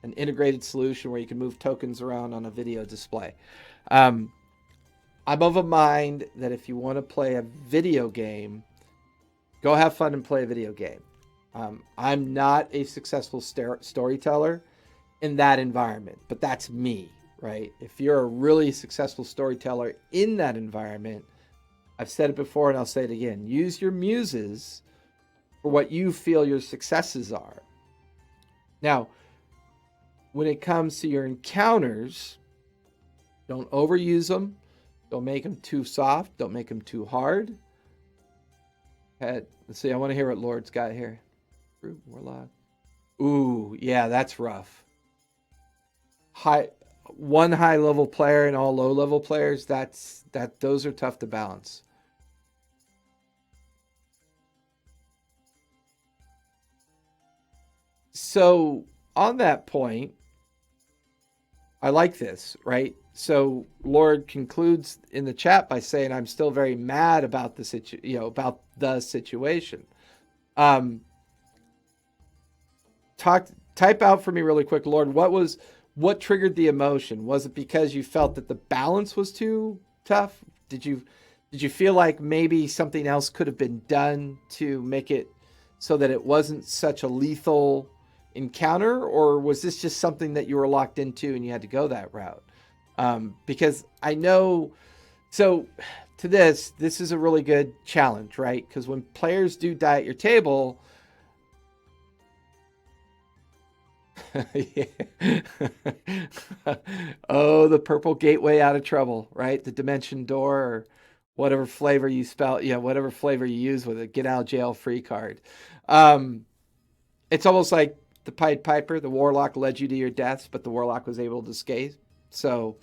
an integrated solution where you can move tokens around on a video display. I'm of a mind that if you want to play a video game, go have fun and play a video game. I'm not a successful storyteller in that environment, but that's me, right? If you're a really successful storyteller in that environment, I've said it before and I'll say it again, use your muses for what you feel your successes are. Now, when it comes to your encounters, don't overuse them. Don't make them too soft. Don't make them too hard. Let's see, I want to hear what Lord's got here. Brute Warlock. Ooh, yeah, that's rough. One high level player and all low level players, those are tough to balance. So on that point, I like this, right? So Lord concludes in the chat by saying, "I'm still very mad about the situation." Type out for me really quick, Lord. What triggered the emotion? Was it because you felt that the balance was too tough? Did you feel like maybe something else could have been done to make it so that it wasn't such a lethal encounter, or was this just something that you were locked into and you had to go that route? Because I know, so to this is a really good challenge, right? Because when players do die at your table, oh, the purple gateway out of trouble, right? The dimension door, or whatever flavor you whatever flavor you use with it, get out of jail free card. It's almost like the Pied Piper. The warlock led you to your deaths, but the warlock was able to escape. So,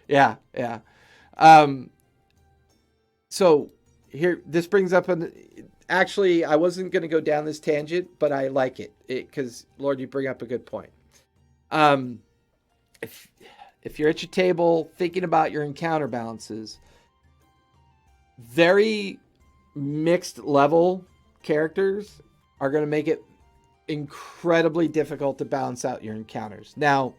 yeah. So here, this brings up actually, I wasn't going to go down this tangent, but I like it because, Lord, you bring up a good point. If if you're at your table thinking about your encounter balances, very mixed level characters are going to make it incredibly difficult to balance out your encounters. Now,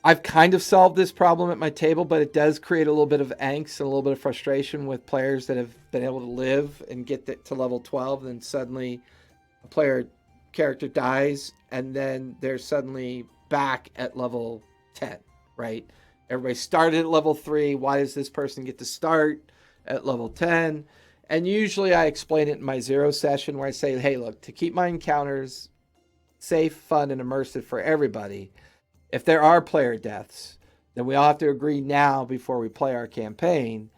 I've kind of solved this problem at my table, but it does create a little bit of angst and a little bit of frustration with players that have been able to live and get to level 12, and then suddenly a player character dies, and then they're suddenly back at level 10, right? Everybody started at level 3. Why does this person get to start at level 10? And usually I explain it in my 0 session where I say, hey, look, to keep my encounters safe, fun, and immersive for everybody, if there are player deaths, then we all have to agree now before we play our campaign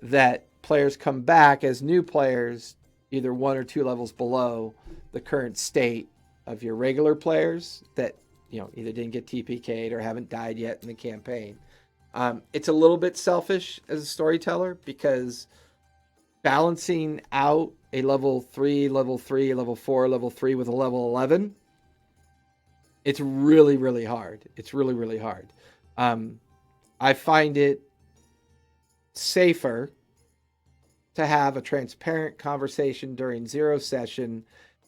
that players come back as new players, either 1 or 2 levels below the current state of your regular players that, you know, either didn't get TPK'd or haven't died yet in the campaign. It's a little bit selfish as a storyteller because balancing out a level 3, level 3, level 4, level 3 with a level 11, it's really, really hard. It's really, really hard. I find it safer to have a transparent conversation during 0 session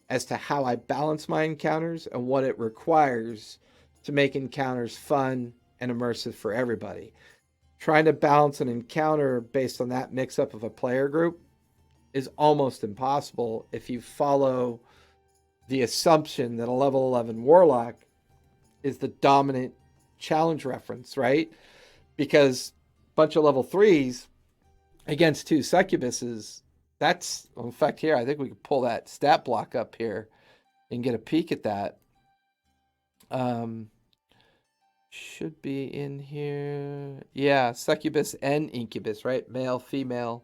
as to how I balance my encounters and what it requires to make encounters fun and immersive for everybody. Trying to balance an encounter based on that mix-up of a player group is almost impossible if you follow the assumption that a level 11 warlock is the dominant challenge reference, right? Because a bunch of level 3s against 2 succubuses, that's, in fact, here, I think we could pull that stat block up here and get a peek at that. Should be in here. Yeah, succubus and incubus, right? Male, female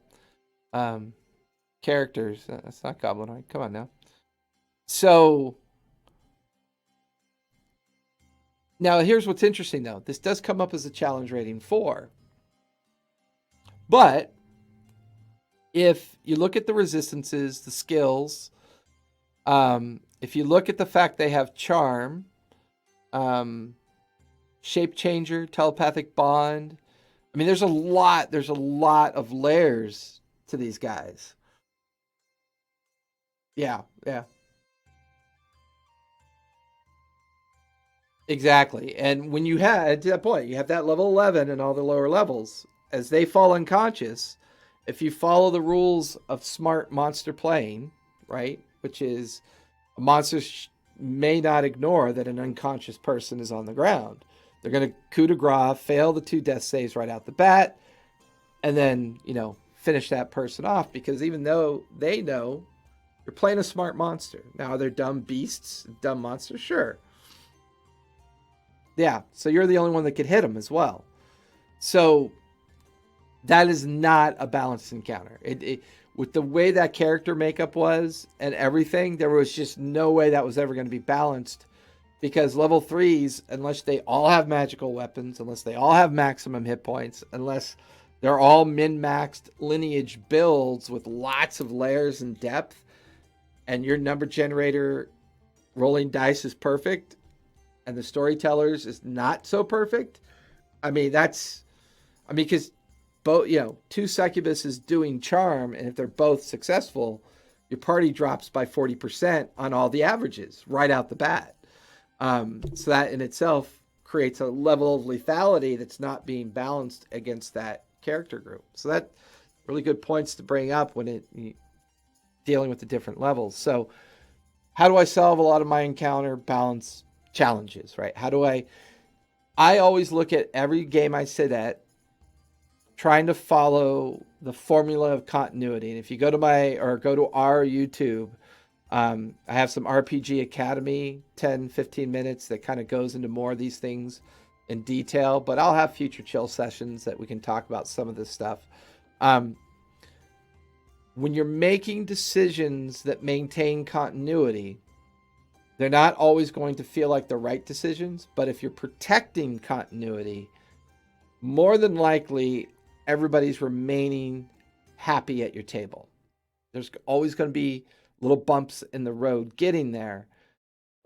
characters. That's not Goblin, right? Come on now. So now here's what's interesting, though. This does come up as a challenge rating 4. But if you look at the resistances, the skills, if you look at the fact they have charm, shape changer, telepathic bond, I mean, there's a lot of layers to these guys. Yeah. Exactly. And when you had, to that point, you have that level 11 and all the lower levels, as they fall unconscious, if you follow the rules of smart monster playing, right, which is a monster may not ignore that an unconscious person is on the ground. They're going to coup de grace, fail the 2 death saves right out the bat, and then, you know, finish that person off, because even though they know you're playing a smart monster. Now, are there dumb beasts, dumb monsters? Sure. Yeah, so you're the only one that could hit them as well. So that is not a balanced encounter. With the way that character makeup was and everything, there was just no way that was ever going to be balanced, because level 3s, unless they all have magical weapons, unless they all have maximum hit points, unless they're all min-maxed lineage builds with lots of layers and depth, and your number generator rolling dice is perfect, and the storytellers is not so perfect, because both, 2 succubuses doing charm, and if they're both successful, your party drops by 40% on all the averages right out the bat. So that in itself creates a level of lethality that's not being balanced against that character group. So that really good points to bring up when dealing with the different levels. So how do I solve a lot of my encounter balance challenges, right? I always look at every game I sit at trying to follow the formula of continuity. And if you go to our YouTube, I have some RPG Academy, 10, 15 minutes that kind of goes into more of these things in detail, but I'll have future chill sessions that we can talk about some of this stuff. When you're making decisions that maintain continuity, they're not always going to feel like the right decisions, but if you're protecting continuity, more than likely everybody's remaining happy at your table. There's always going to be little bumps in the road getting there,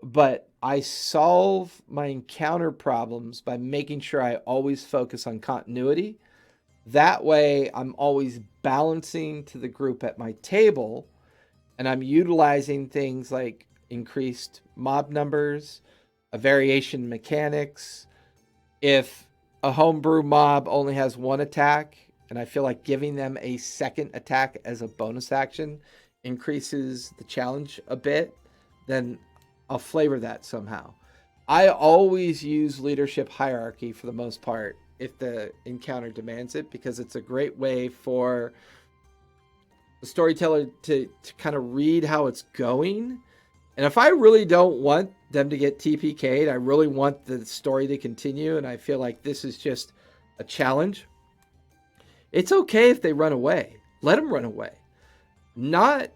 but I solve my encounter problems by making sure I always focus on continuity. That way, I'm always balancing to the group at my table, and I'm utilizing things like increased mob numbers, a variation mechanics. If a homebrew mob only has one attack, and I feel like giving them a second attack as a bonus action increases the challenge a bit, then I'll flavor that somehow. I always use leadership hierarchy for the most part if the encounter demands it, because it's a great way for the storyteller to kind of read how it's going. And if I really don't want them to get TPK'd, I really want the story to continue, and I feel like this is just a challenge, it's okay if they run away. Let them run away. Not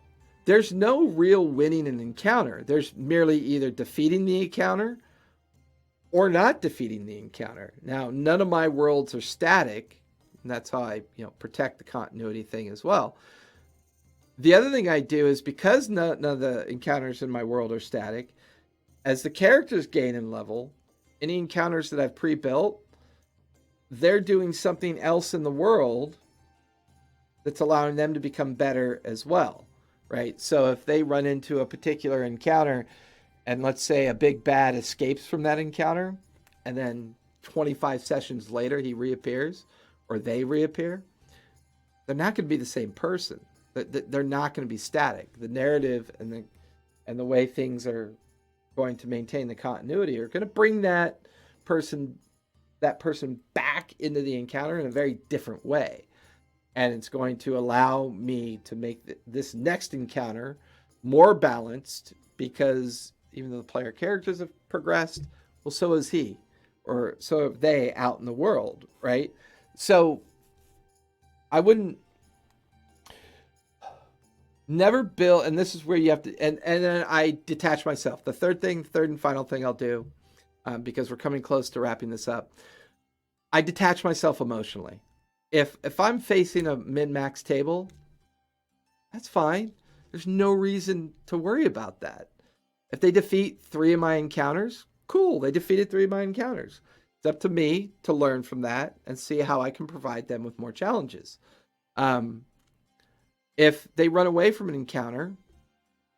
There's no real winning an encounter. There's merely either defeating the encounter or not defeating the encounter. Now, none of my worlds are static, and that's how I, protect the continuity thing as well. The other thing I do is, because none of the encounters in my world are static, as the characters gain in level, any encounters that I've pre-built, they're doing something else in the world that's allowing them to become better as well, right? So if they run into a particular encounter, and let's say a big bad escapes from that encounter, and then 25 sessions later he reappears, or they reappear, they're not going to be the same person. They're not going to be static. The narrative and the way things are going to maintain the continuity are going to bring that person back into the encounter in a very different way. And it's going to allow me to make this next encounter more balanced, because even though the player characters have progressed, well, so has he, or so have they out in the world, right? So I wouldn't never build, and this is where you have to, and then I detach myself. The third and final thing I'll do, because we're coming close to wrapping this up, I detach myself emotionally. If I'm facing a min-max table, that's fine. There's no reason to worry about that. If they defeat 3 of my encounters, cool. They defeated 3 of my encounters. It's up to me to learn from that and see how I can provide them with more challenges. If they run away from an encounter,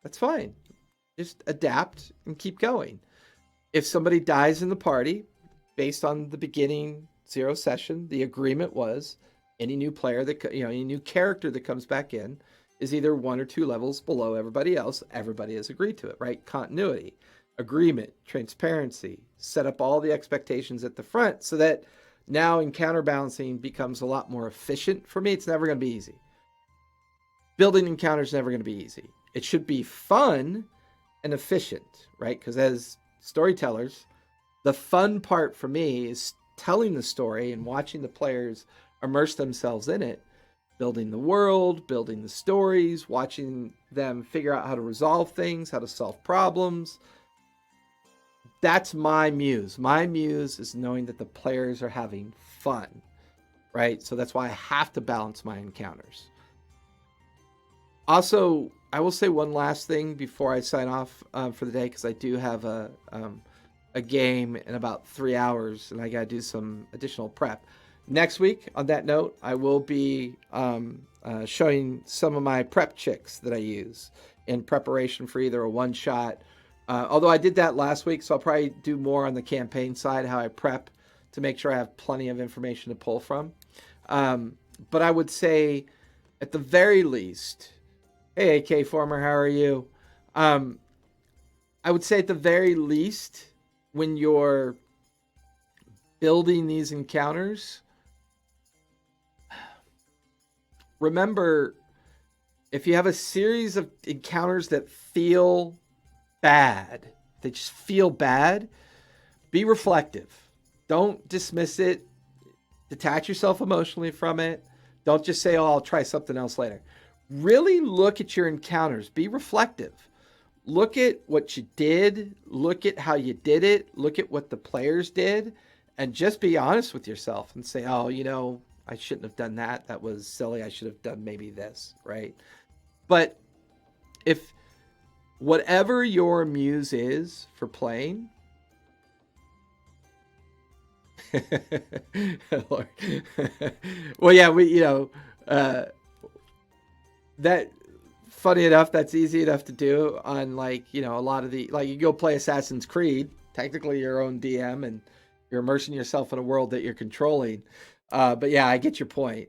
that's fine. Just adapt and keep going. If somebody dies in the party, based on the beginning 0 session, the agreement was any new player any new character that comes back in is either 1 or 2 levels below everybody else. Everybody has agreed to it, right? Continuity, agreement, transparency, set up all the expectations at the front so that now encounter balancing becomes a lot more efficient for me. It's never going to be easy. Building encounters is never going to be easy. It should be fun and efficient, right? Because as storytellers, the fun part for me is telling the story and watching the players immerse themselves in it, building the world, building the stories, watching them figure out how to resolve things, how to solve problems. That's my muse. My muse is knowing that the players are having fun, right? So that's why I have to balance my encounters. Also, I will say one last thing before I sign off for the day, because I do have a game in about 3 hours, and I got to do some additional prep. Next week, on that note, I will be showing some of my prep chicks that I use in preparation for either a one-shot. Although I did that last week, so I'll probably do more on the campaign side, how I prep to make sure I have plenty of information to pull from. But I would say, at the very least, hey, AK Former, how are you? I would say at the very least, when you're building these encounters, remember, if you have a series of encounters that feel bad, they just feel bad, be reflective. Don't dismiss it. Detach yourself emotionally from it. Don't just say, oh, I'll try something else later. Really look at your encounters. Be reflective. Look at what you did. Look at how you did it. Look at what the players did. And just be honest with yourself and say, oh, I shouldn't have done that. That was silly. I should have done maybe this, right? But if whatever your muse is for playing. Lord. Well, yeah, that funny enough, that's easy enough to do on like, a lot of the, like, you go play Assassin's Creed, technically your own DM, and you're immersing yourself in a world that you're controlling. But yeah, I get your point.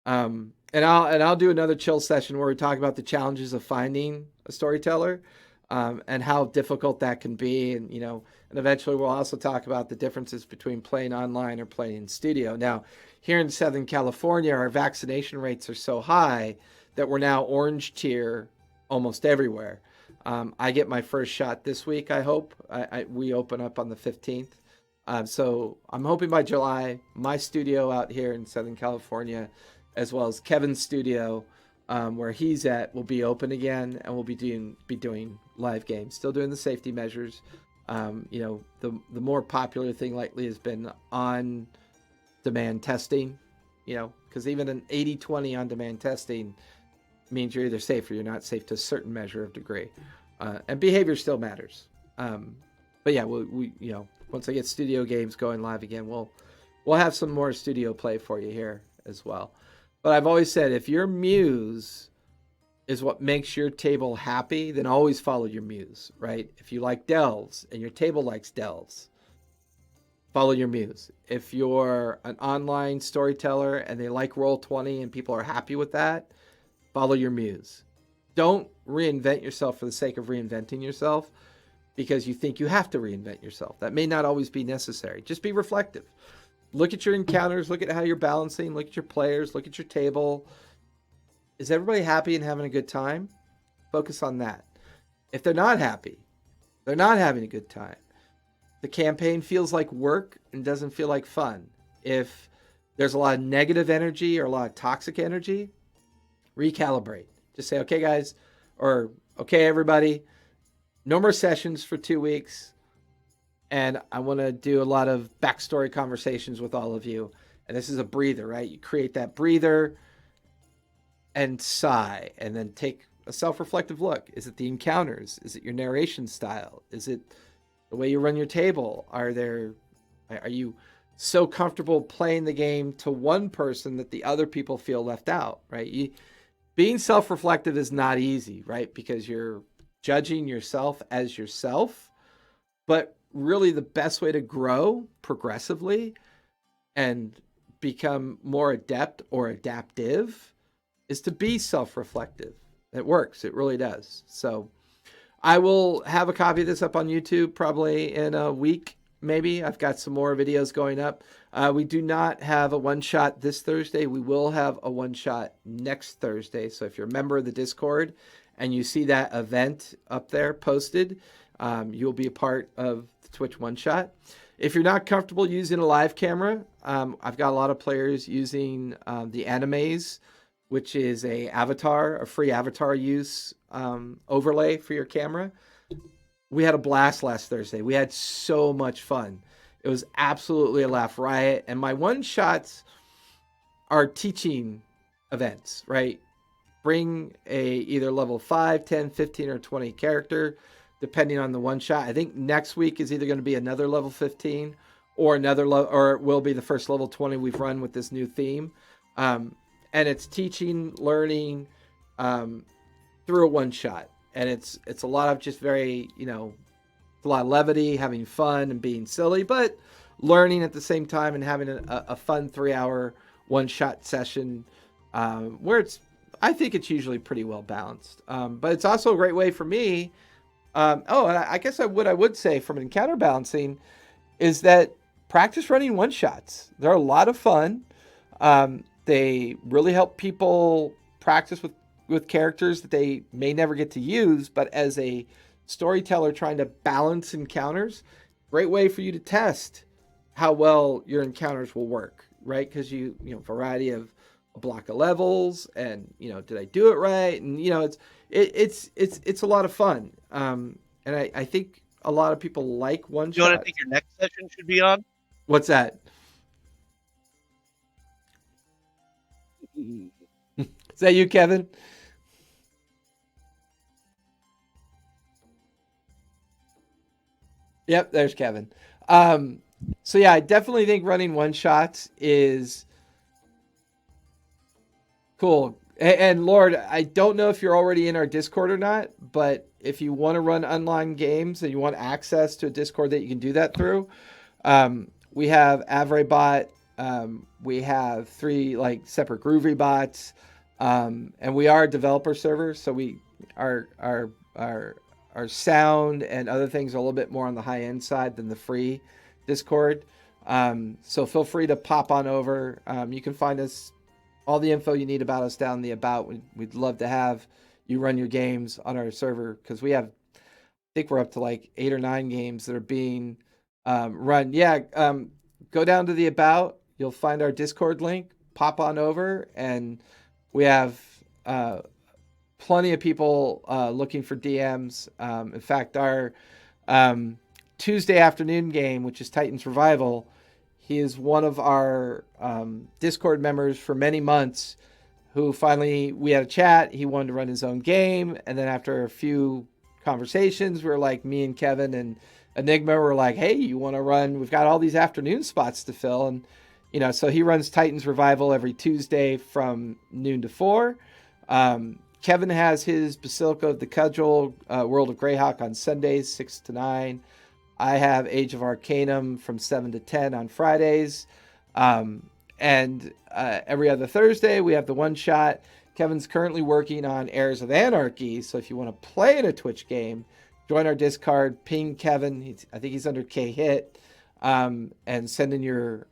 And I'll do another chill session where we talk about the challenges of finding a storyteller, and how difficult that can be, and eventually we'll also talk about the differences between playing online or playing in studio. Now, here in Southern California, our vaccination rates are so high that we're now orange tier almost everywhere. I get my first shot this week. I hope we open up on the 15th. So I'm hoping by July, my studio out here in Southern California, as well as Kevin's studio, where he's at, will be open again, and we'll be doing live games. Still doing the safety measures. The more popular thing lately has been on demand testing. Because even an 80-20 on demand testing means you're either safe or you're not safe to a certain measure of degree, and behavior still matters. But yeah, we once I get studio games going live again, we'll have some more studio play for you here as well. But I've always said, if your muse is what makes your table happy, then always follow your muse, right? If you like delves and your table likes delves, follow your muse. If you're an online storyteller and they like Roll20 and people are happy with that, follow your muse. Don't reinvent yourself for the sake of reinventing yourself because you think you have to reinvent yourself. That may not always be necessary. Just be reflective. Look at your encounters, look at how you're balancing, look at your players, look at your table. Is everybody happy and having a good time? Focus on that. If they're not happy, they're not having a good time, the campaign feels like work and doesn't feel like fun. If there's a lot of negative energy or a lot of toxic energy, recalibrate. Just say, okay, guys, or okay, everybody, no more sessions for 2 weeks. And I want to do a lot of backstory conversations with all of you. And this is a breather, right? You create that breather and sigh, and then take a self-reflective look. Is it the encounters? Is it your narration style? Is it the way you run your table? Are you so comfortable playing the game to one person that the other people feel left out, right? Being self-reflective is not easy, right? Because you're judging yourself as yourself. But really the best way to grow progressively and become more adept or adaptive is to be self-reflective. It works. It really does. So I will have a copy of this up on YouTube probably in a week, maybe. I've got some more videos going up. We do not have a one-shot this Thursday. We will have a one-shot next Thursday. So if you're a member of the Discord and you see that event up there posted, you'll be a part of the Twitch one-shot. If you're not comfortable using a live camera, I've got a lot of players using the Animes, which is a free avatar use overlay for your camera. We had a blast last Thursday. We had so much fun. It was absolutely a laugh riot. And my one-shots are teaching events, right? Bring either level 5, 10, 15, or 20 character, depending on the one-shot. I think next week is either going to be another level 15 or or it will be the first level 20 we've run with this new theme. And it's teaching, learning through a one-shot. And it's a lot of just very, a lot of levity, having fun and being silly, but learning at the same time and having a fun 3-hour one-shot session where I think it's usually pretty well balanced. But it's also a great way for me. And I guess what I would say from encounter balancing is that practice running one-shots. They're a lot of fun. They really help people practice with characters that they may never get to use, but as a storyteller trying to balance encounters, great way for you to test how well your encounters will work, right? Because variety of a block of levels, and did I do it right? And it's a lot of fun. And I think a lot of people like one shot. You know what I think your next session should be on? What's that? Is that you, Kevin? Yep, there's Kevin. So yeah, I definitely think running one shots is cool. And Lord, I don't know if you're already in our Discord or not, but if you want to run online games and you want access to a Discord that you can do that through, we have AvreBot. We have 3 like separate Groovy bots, and we are a developer server, so we our sound and other things are a little bit more on the high end side than the free Discord. So feel free to pop on over. You can find us all the info you need about us down in the about. We'd love to have you run your games on our server because we have, I think we're up to like 8 or 9 games that are being run. Yeah, go down to the about. You'll find our Discord link. Pop on over, and we have plenty of people looking for DMs. In fact, our Tuesday afternoon game, which is Titans Revival, he is one of our Discord members for many months who finally, we had a chat. He wanted to run his own game. And then after a few conversations, we were like, me and Kevin and Enigma were like, hey, you want to run? We've got all these afternoon spots to fill. And, so he runs Titans Revival every Tuesday from noon to 4. Kevin has his Basilica of the Cudgel, World of Greyhawk on Sundays, 6 to 9. I have Age of Arcanum from 7 to 10 on Fridays. And every other Thursday, we have the one shot. Kevin's currently working on Heirs of Anarchy. So if you want to play in a Twitch game, join our Discord, ping Kevin. I think he's under K-Hit, and send in your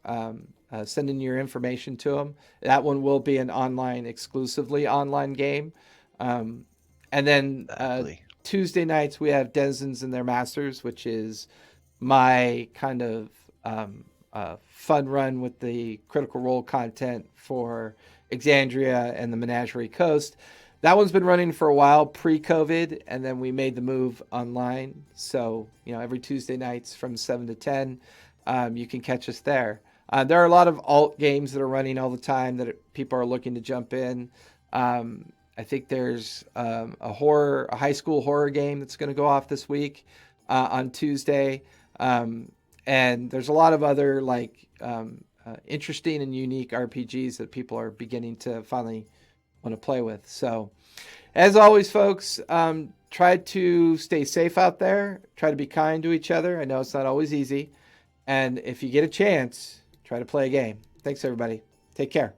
information to him. That one will be an exclusively online game. And then Tuesday nights, we have Denizens and Their Masters, which is my kind of fun run with the Critical Role content for Exandria and the Menagerie Coast. That one's been running for a while pre-COVID, and then we made the move online. So, every Tuesday nights from 7 to 10, you can catch us there. There are a lot of alt games that are running all the time that people are looking to jump in. I think there's a high school horror game that's going to go off this week on Tuesday. And there's a lot of other interesting and unique RPGs that people are beginning to finally want to play with. So as always, folks, try to stay safe out there. Try to be kind to each other. I know it's not always easy. And if you get a chance, try to play a game. Thanks, everybody. Take care.